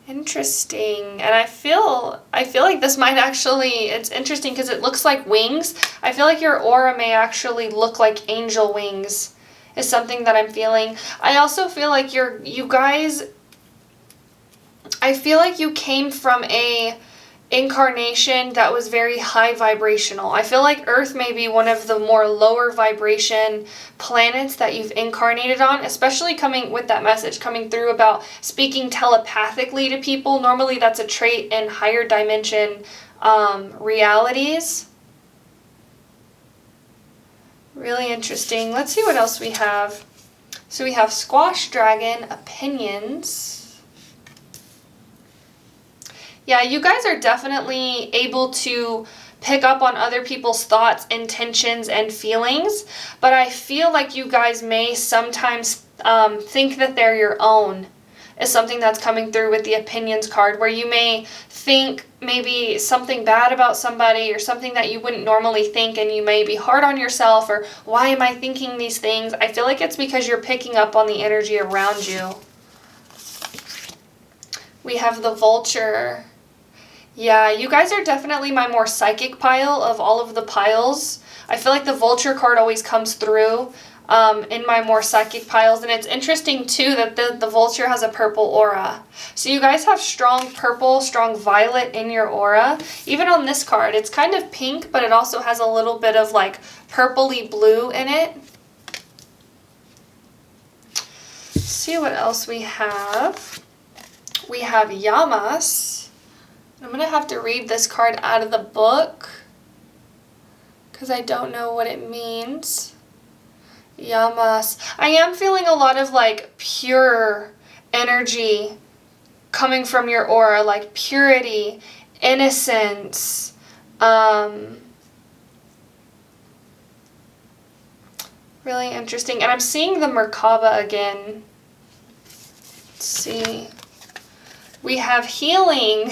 Interesting. And I feel like this might actually, it's interesting because it looks like wings. I feel like your aura may actually look like angel wings, is something that I'm feeling. I also feel like you guys, I feel like you came from a incarnation that was very high vibrational. I feel like Earth may be one of the more lower vibration planets that you've incarnated on, especially coming with that message coming through about speaking telepathically to people. Normally that's a trait in higher dimension realities. Really interesting. Let's see what else we have. So we have Squash Dragon, opinions. Yeah, you guys are definitely able to pick up on other people's thoughts, intentions, and feelings, but I feel like you guys may sometimes think that they're your own, is something that's coming through with the opinions card, where you may think maybe something bad about somebody or something that you wouldn't normally think, and you may be hard on yourself, or why am I thinking these things? I feel like it's because you're picking up on the energy around you. We have the Vulture. Yeah, you guys are definitely my more psychic pile of all of the piles. I feel like the Vulture card always comes through. in my more psychic piles. And it's interesting too that the vulture has a purple aura. So you guys have strong purple, strong violet in your aura. Even on this card, it's kind of pink, but it also has a little bit of like purpley blue in it. Let's see what else we have. We have Yamas. I'm going to have to read this card out of the book because I don't know what it means. Yamas. I am feeling a lot of like pure energy coming from your aura, like purity, innocence, really interesting. And I'm seeing the Merkaba again. Let's see. We have healing.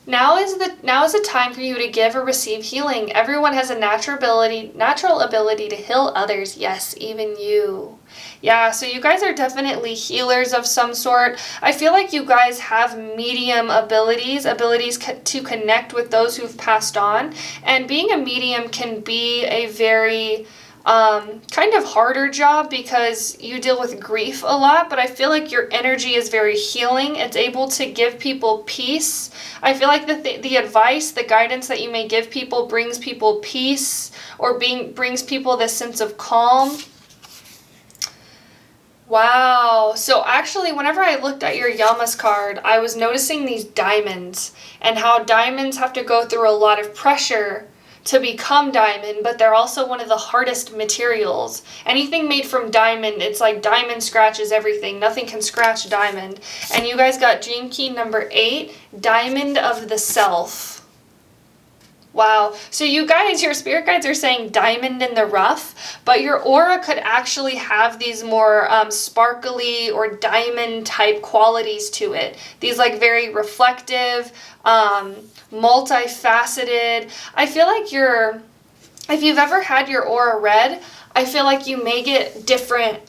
Now is the time for you to give or receive healing. Everyone has a natural ability to heal others. Yes, even you. Yeah, so you guys are definitely healers of some sort. I feel like you guys have medium abilities to connect with those who've passed on. And being a medium can be a very kind of harder job because you deal with grief a lot, but I feel like your energy is very healing. It's able to give people peace. I feel like the advice, the guidance that you may give people brings people peace or brings people this sense of calm. Wow. So actually, whenever I looked at your Yamas card, I was noticing these diamonds and how diamonds have to go through a lot of pressure to become diamond, but they're also one of the hardest materials. Anything made from diamond, it's like diamond scratches everything. Nothing can scratch diamond. And you guys got gene key number 8, diamond of the self. Wow. So you guys, your spirit guides are saying diamond in the rough, but your aura could actually have these more sparkly or diamond type qualities to it. These like very reflective, multifaceted. I feel like if you've ever had your aura read, I feel like you may get different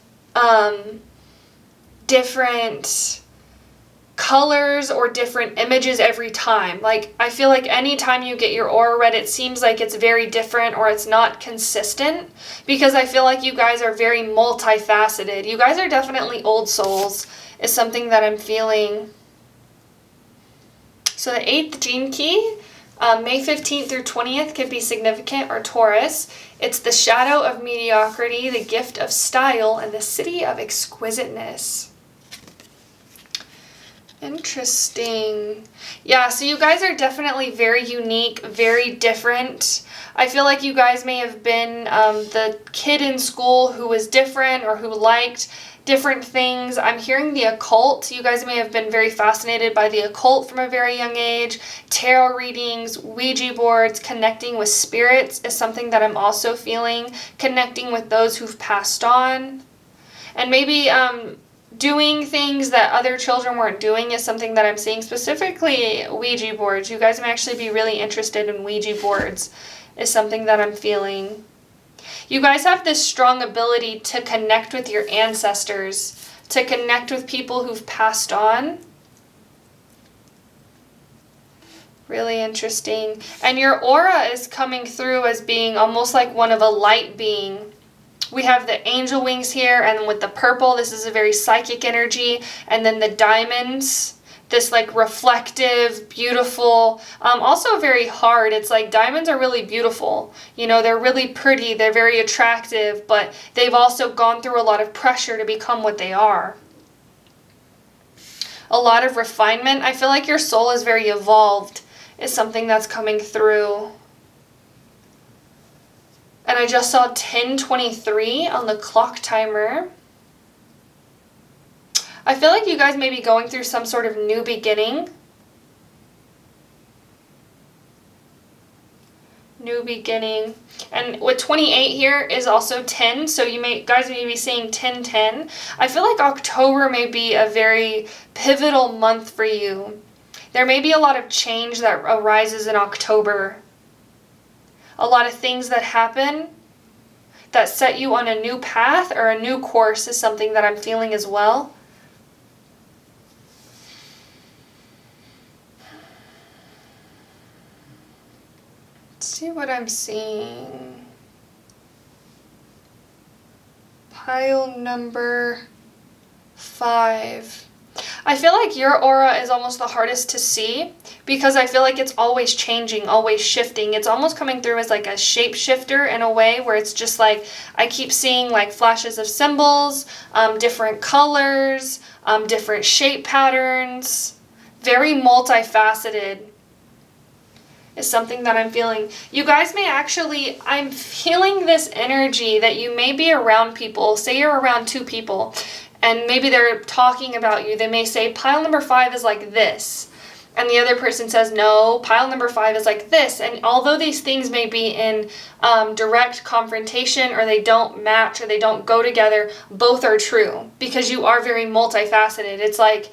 colors or different images every time. Like, I feel like anytime you get your aura read, it seems like it's very different or it's not consistent because I feel like you guys are very multifaceted. You guys are definitely old souls is something that I'm feeling. So the 8th gene key, May 15th through 20th could be significant or Taurus. It's the shadow of mediocrity, the gift of style, and the city of exquisiteness. Interesting. Yeah, so you guys are definitely very unique, very different. I feel like you guys may have been the kid in school who was different or who liked different things. I'm hearing the occult. You guys may have been very fascinated by the occult from a very young age. Tarot readings, Ouija boards, connecting with spirits is something that I'm also feeling. Connecting with those who've passed on. And maybe doing things that other children weren't doing is something that I'm seeing, specifically Ouija boards. You guys may actually be really interested in Ouija boards is something that I'm feeling. You guys have this strong ability to connect with your ancestors, to connect with people who've passed on. Really interesting. And your aura is coming through as being almost like one of a light being. We have the angel wings here, and with the purple, this is a very psychic energy. And then the diamonds, this like reflective, beautiful, also very hard. It's like diamonds are really beautiful. You know, they're really pretty, they're very attractive, but they've also gone through a lot of pressure to become what they are. A lot of refinement. I feel like your soul is very evolved, is something that's coming through. And I just saw 10:23 on the clock timer. I feel like you guys may be going through some sort of new beginning. New beginning. And with 28 here is also 10, so guys may be seeing 10:10. I feel like October may be a very pivotal month for you. There may be a lot of change that arises in October. A lot of things that happen that set you on a new path or a new course is something that I'm feeling as well. Let's see what I'm seeing. Pile number 5. I feel like your aura is almost the hardest to see because I feel like it's always changing, always shifting. It's almost coming through as like a shapeshifter in a way where it's just like I keep seeing like flashes of symbols, different colors, different shape patterns. Very multifaceted is something that I'm feeling. You guys may actually, I'm feeling this energy that you may be around people. Say you're around 2 people and maybe they're talking about you. They may say pile number 5 is like this. And the other person says, no, pile number 5 is like this. And although these things may be in direct confrontation or they don't match or they don't go together, both are true because you are very multifaceted. It's like,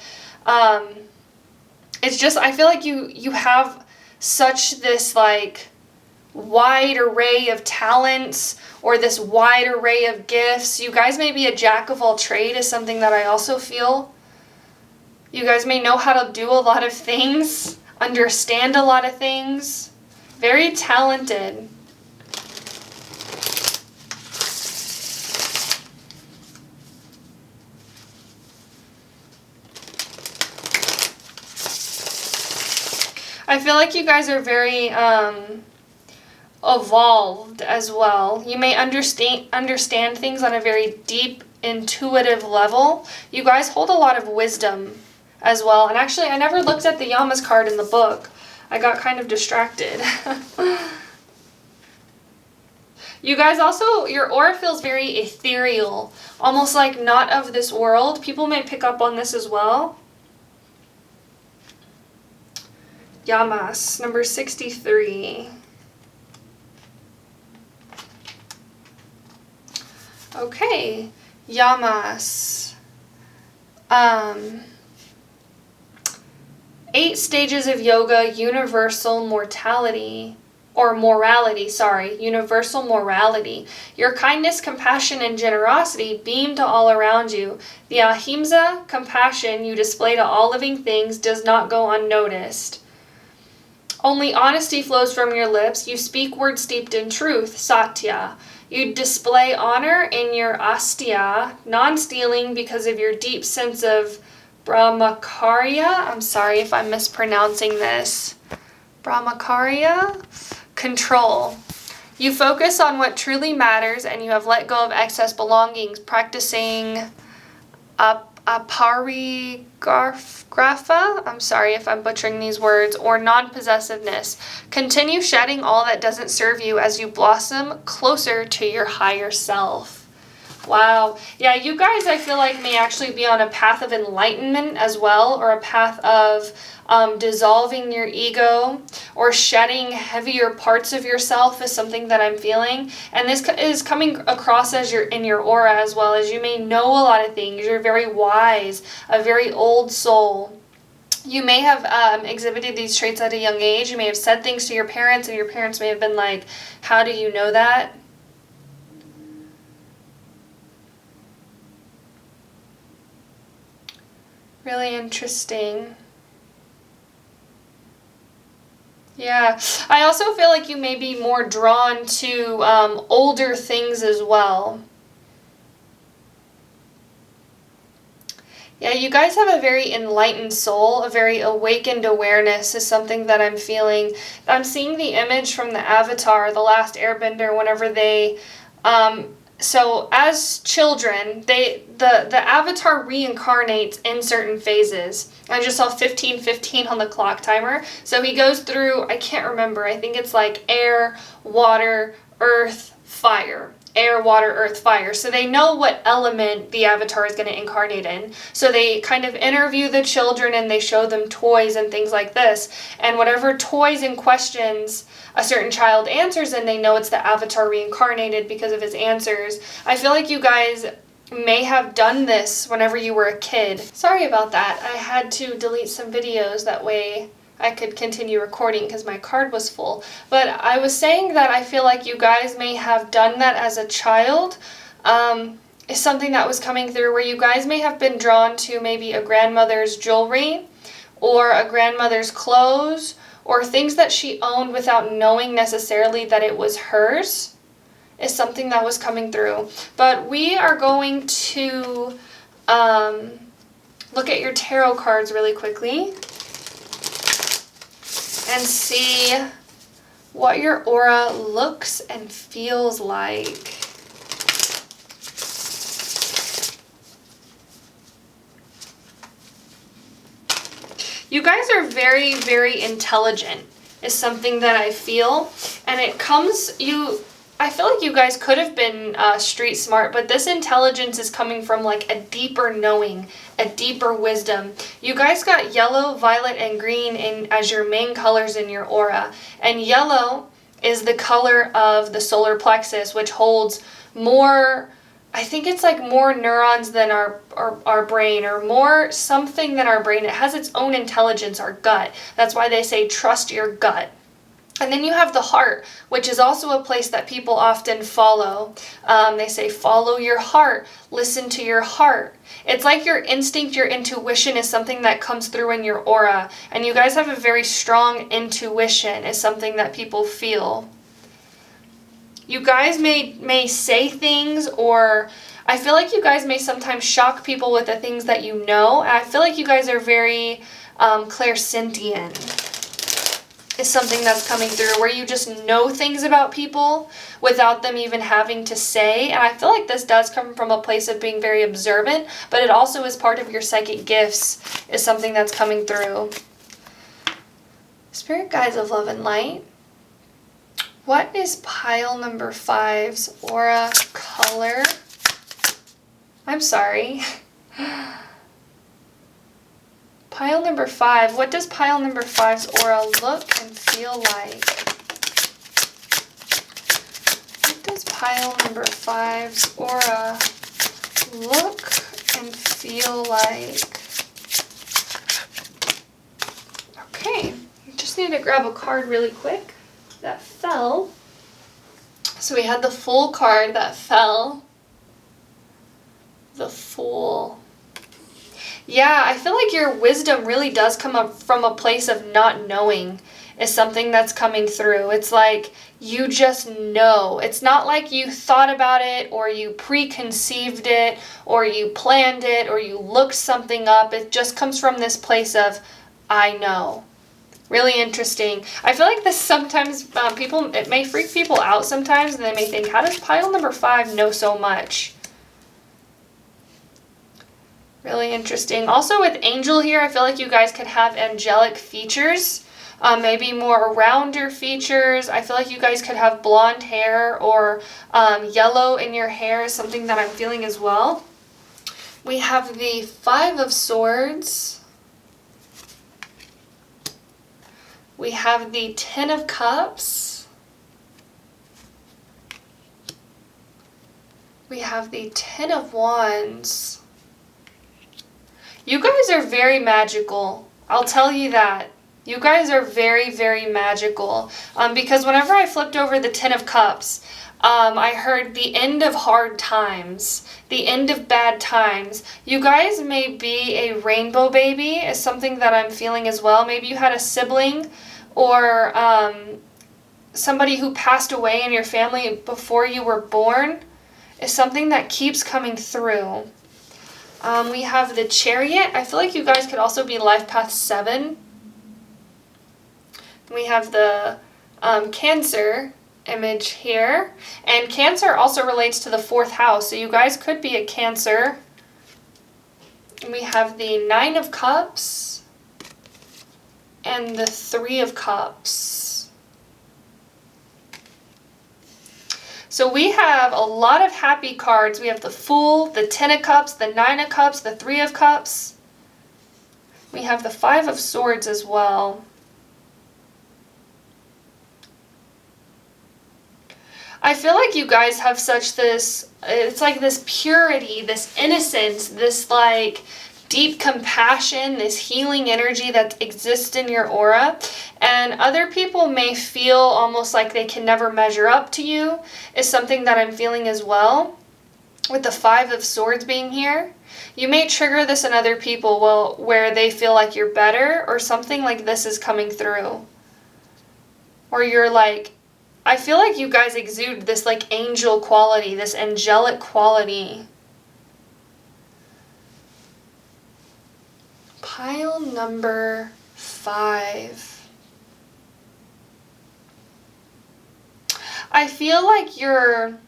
it's just, I feel like you have such this like wide array of talents or this wide array of gifts. You guys may be a jack of all trade is something that I also feel. You guys may know how to do a lot of things, understand a lot of things. Very talented. I feel like you guys are very evolved as well. You may understand things on a very deep, intuitive level. You guys hold a lot of wisdom as well. And actually, I never looked at the Yamas card in the book. I got kind of distracted. You guys also, your aura feels very ethereal, almost like not of this world. People may pick up on this as well. Yamas, number 63. Okay, Yamas. 8 stages of yoga, universal mortality. Or morality, sorry, universal morality. Your kindness, compassion, and generosity beam to all around you. The ahimsa, compassion, you display to all living things does not go unnoticed. Only honesty flows from your lips. You speak words steeped in truth, satya. You display honor in your astya, non-stealing because of your deep sense of brahmacharya. I'm sorry if I'm mispronouncing this. Brahmacharya? Control. You focus on what truly matters and you have let go of excess belongings, practicing aparigrapha, I'm sorry if I'm butchering these words, or non-possessiveness. Continue shedding all that doesn't serve you as you blossom closer to your higher self. Wow. Yeah, you guys, I feel like, may actually be on a path of enlightenment as well, or a path of dissolving your ego or shedding heavier parts of yourself is something that I'm feeling. And this is coming across as you're in your aura as well, as you may know a lot of things. You're very wise, a very old soul. You may have exhibited these traits at a young age. You may have said things to your parents and your parents may have been like, how do you know that? Really interesting. Yeah, I also feel like you may be more drawn to older things as well. Yeah, you guys have a very enlightened soul, a very awakened awareness is something that I'm feeling. I'm seeing the image from the Avatar, the last Airbender, whenever they... So as children, the Avatar reincarnates in certain phases. I just saw 15:15 on the clock timer. So he goes through, I can't remember, I think it's like air, water, earth, fire. Air, water, earth, fire. So they know what element the Avatar is going to incarnate in. So they kind of interview the children and they show them toys and things like this. And whatever toys and questions a certain child answers, and they know it's the Avatar reincarnated because of his answers. I feel like you guys may have done this whenever you were a kid. Sorry about that. I had to delete some videos, that way I could continue recording because my card was full. But I was saying that I feel like you guys may have done that as a child. Is something that was coming through where you guys may have been drawn to maybe a grandmother's jewelry or a grandmother's clothes or things that she owned without knowing necessarily that it was hers. is something that was coming through. But we are going to look at your tarot cards really quickly and see what your aura looks and feels like. You guys are very, very intelligent is something that I feel. And it comes, I feel like you guys could have been street smart, but this intelligence is coming from like a deeper knowing, a deeper wisdom. You guys got yellow, violet, and green as your main colors in your aura. And yellow is the color of the solar plexus, which holds more, I think it's like more neurons than our brain, or more something than our brain. It has its own intelligence, our gut. That's why they say trust your gut. And then you have the heart, which is also a place that people often follow. They say follow your heart, listen to your heart. It's like your instinct, your intuition is something that comes through in your aura. And you guys have a very strong intuition, is something that people feel. You guys may say things, or I feel like you guys may sometimes shock people with the things that you know. And I feel like you guys are very clairsentient, is something that's coming through, where you just know things about people without them even having to say. And I feel like this does come from a place of being very observant, but it also is part of your psychic gifts, is something that's coming through. Spirit guides of love and light. What is pile number 5's aura color? I'm sorry. Pile number 5. What does pile number 5's aura look and feel like? What does pile number 5's aura look and feel like? Okay, I just need to grab a card really quick that fell. So we had the Fool card that fell. The Fool. Yeah, I feel like your wisdom really does come up from a place of not knowing, is something that's coming through. It's like you just know. It's not like you thought about it, or you preconceived it, or you planned it, or you looked something up. It just comes from this place of, I know. Really interesting. I feel like this sometimes, it may freak people out sometimes, and they may think, how does pile number 5 know so much? Really interesting. Also with Angel here, I feel like you guys could have angelic features, maybe more rounder features. I feel like you guys could have blonde hair, or yellow in your hair is something that I'm feeling as well. We have the 5 of Swords. We have the 10 of Cups. We have the 10 of Wands. You guys are very magical. I'll tell you that. You guys are very, very magical. Because whenever I flipped over the 10 of Cups, I heard the end of hard times, the end of bad times. You guys may be a rainbow baby, is something that I'm feeling as well. Maybe you had a sibling, or somebody who passed away in your family before you were born, is something that keeps coming through. We have the Chariot. I feel like you guys could also be Life Path 7. We have the Cancer image here. And Cancer also relates to the 4th house, so you guys could be a Cancer. We have the 9 of Cups and the 3 of Cups. So we have a lot of happy cards. We have the Fool, the 10 of Cups, the 9 of Cups, the 3 of Cups. We have the 5 of Swords as well. I feel like you guys have such this, it's like this purity, this innocence, this like deep compassion, this healing energy that exists in your aura. And other people may feel almost like they can never measure up to you, is something that I'm feeling as well. With the 5 of Swords being here, you may trigger this in other people, well, where they feel like you're better, or something like this is coming through. Or you're like, I feel like you guys exude this like angel quality, this angelic quality. Pile number 5. I feel like your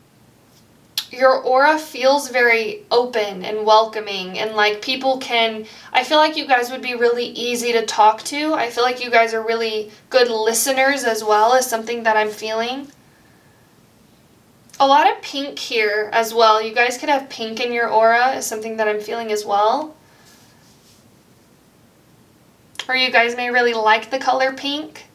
aura feels very open and welcoming, and like I feel like you guys would be really easy to talk to. I feel like you guys are really good listeners as well, is something that I'm feeling. A lot of pink here as well. You guys could have pink in your aura, is something that I'm feeling as well. Or you guys may really like the color pink.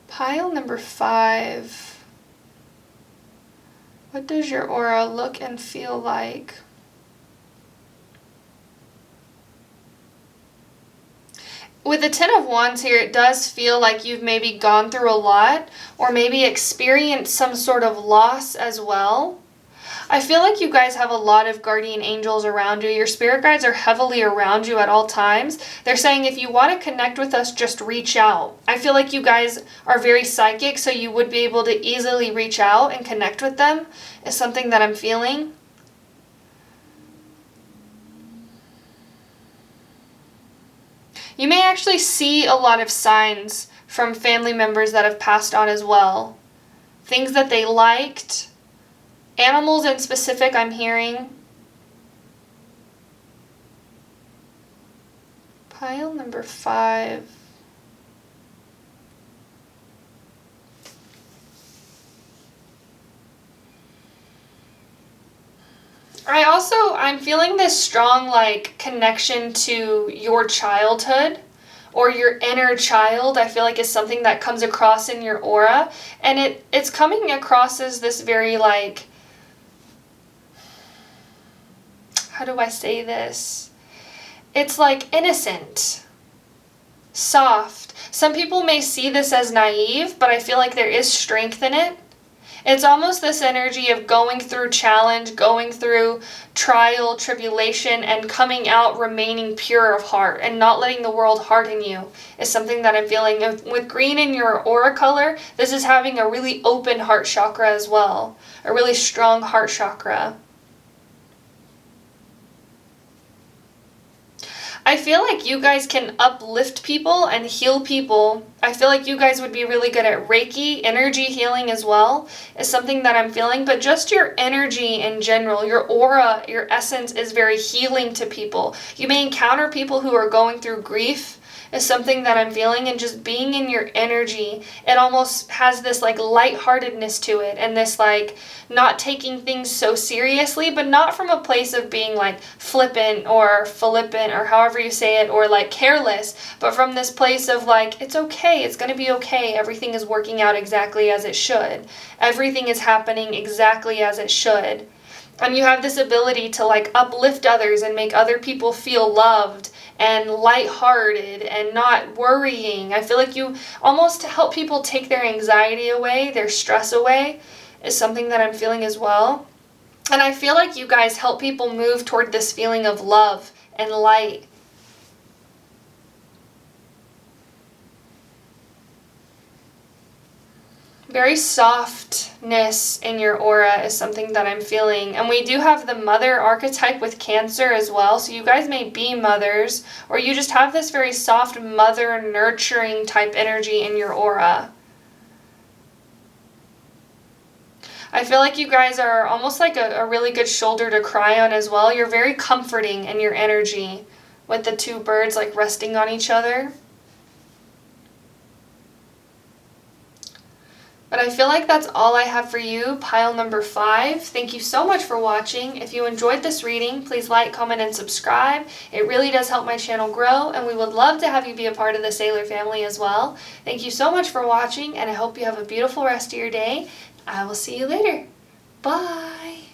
Pile number 5. What does your aura look and feel like? With the 10 of Wands here, it does feel like you've maybe gone through a lot or maybe experienced some sort of loss as well. I feel like you guys have a lot of guardian angels around you. Your spirit guides are heavily around you at all times. They're saying if you want to connect with us, just reach out. I feel like you guys are very psychic, so you would be able to easily reach out and connect with them, is something that I'm feeling. You may actually see a lot of signs from family members that have passed on as well. Things that they liked. Animals in specific, I'm hearing. Pile number 5. I'm feeling this strong like connection to your childhood or your inner child. I feel like is something that comes across in your aura, and it's coming across as this very like, how do I say this? It's like innocent, soft. Some people may see this as naive, but I feel like there is strength in it. It's almost this energy of going through challenge, going through trial, tribulation, and coming out remaining pure of heart and not letting the world harden you is something that I'm feeling. With green in your aura color, this is having a really open heart chakra as well, a really strong heart chakra. I feel like you guys can uplift people and heal people. I feel like you guys would be really good at Reiki, energy healing as well, is something that I'm feeling. But just your energy in general, your aura, your essence is very healing to people. You may encounter people who are going through grief, is something that I'm feeling, and just being in your energy, it almost has this like lightheartedness to it, and this like not taking things so seriously, but not from a place of being like flippant or however you say it, or like careless, but from this place of like, it's okay, it's gonna be okay, everything is working out exactly as it should, everything is happening exactly as it should. And you have this ability to like uplift others and make other people feel loved and lighthearted and not worrying. I feel like you almost help people take their anxiety away, their stress away, is something that I'm feeling as well. And I feel like you guys help people move toward this feeling of love and light. Very softness in your aura is something that I'm feeling. And we do have the mother archetype with Cancer as well. So you guys may be mothers, or you just have this very soft mother nurturing type energy in your aura. I feel like you guys are almost like a really good shoulder to cry on as well. You're very comforting in your energy with the two birds like resting on each other. But I feel like that's all I have for you, pile number 5. Thank you so much for watching. If you enjoyed this reading, please like, comment, and subscribe. It really does help my channel grow, and we would love to have you be a part of the Sailor family as well. Thank you so much for watching, and I hope you have a beautiful rest of your day. I will see you later. Bye!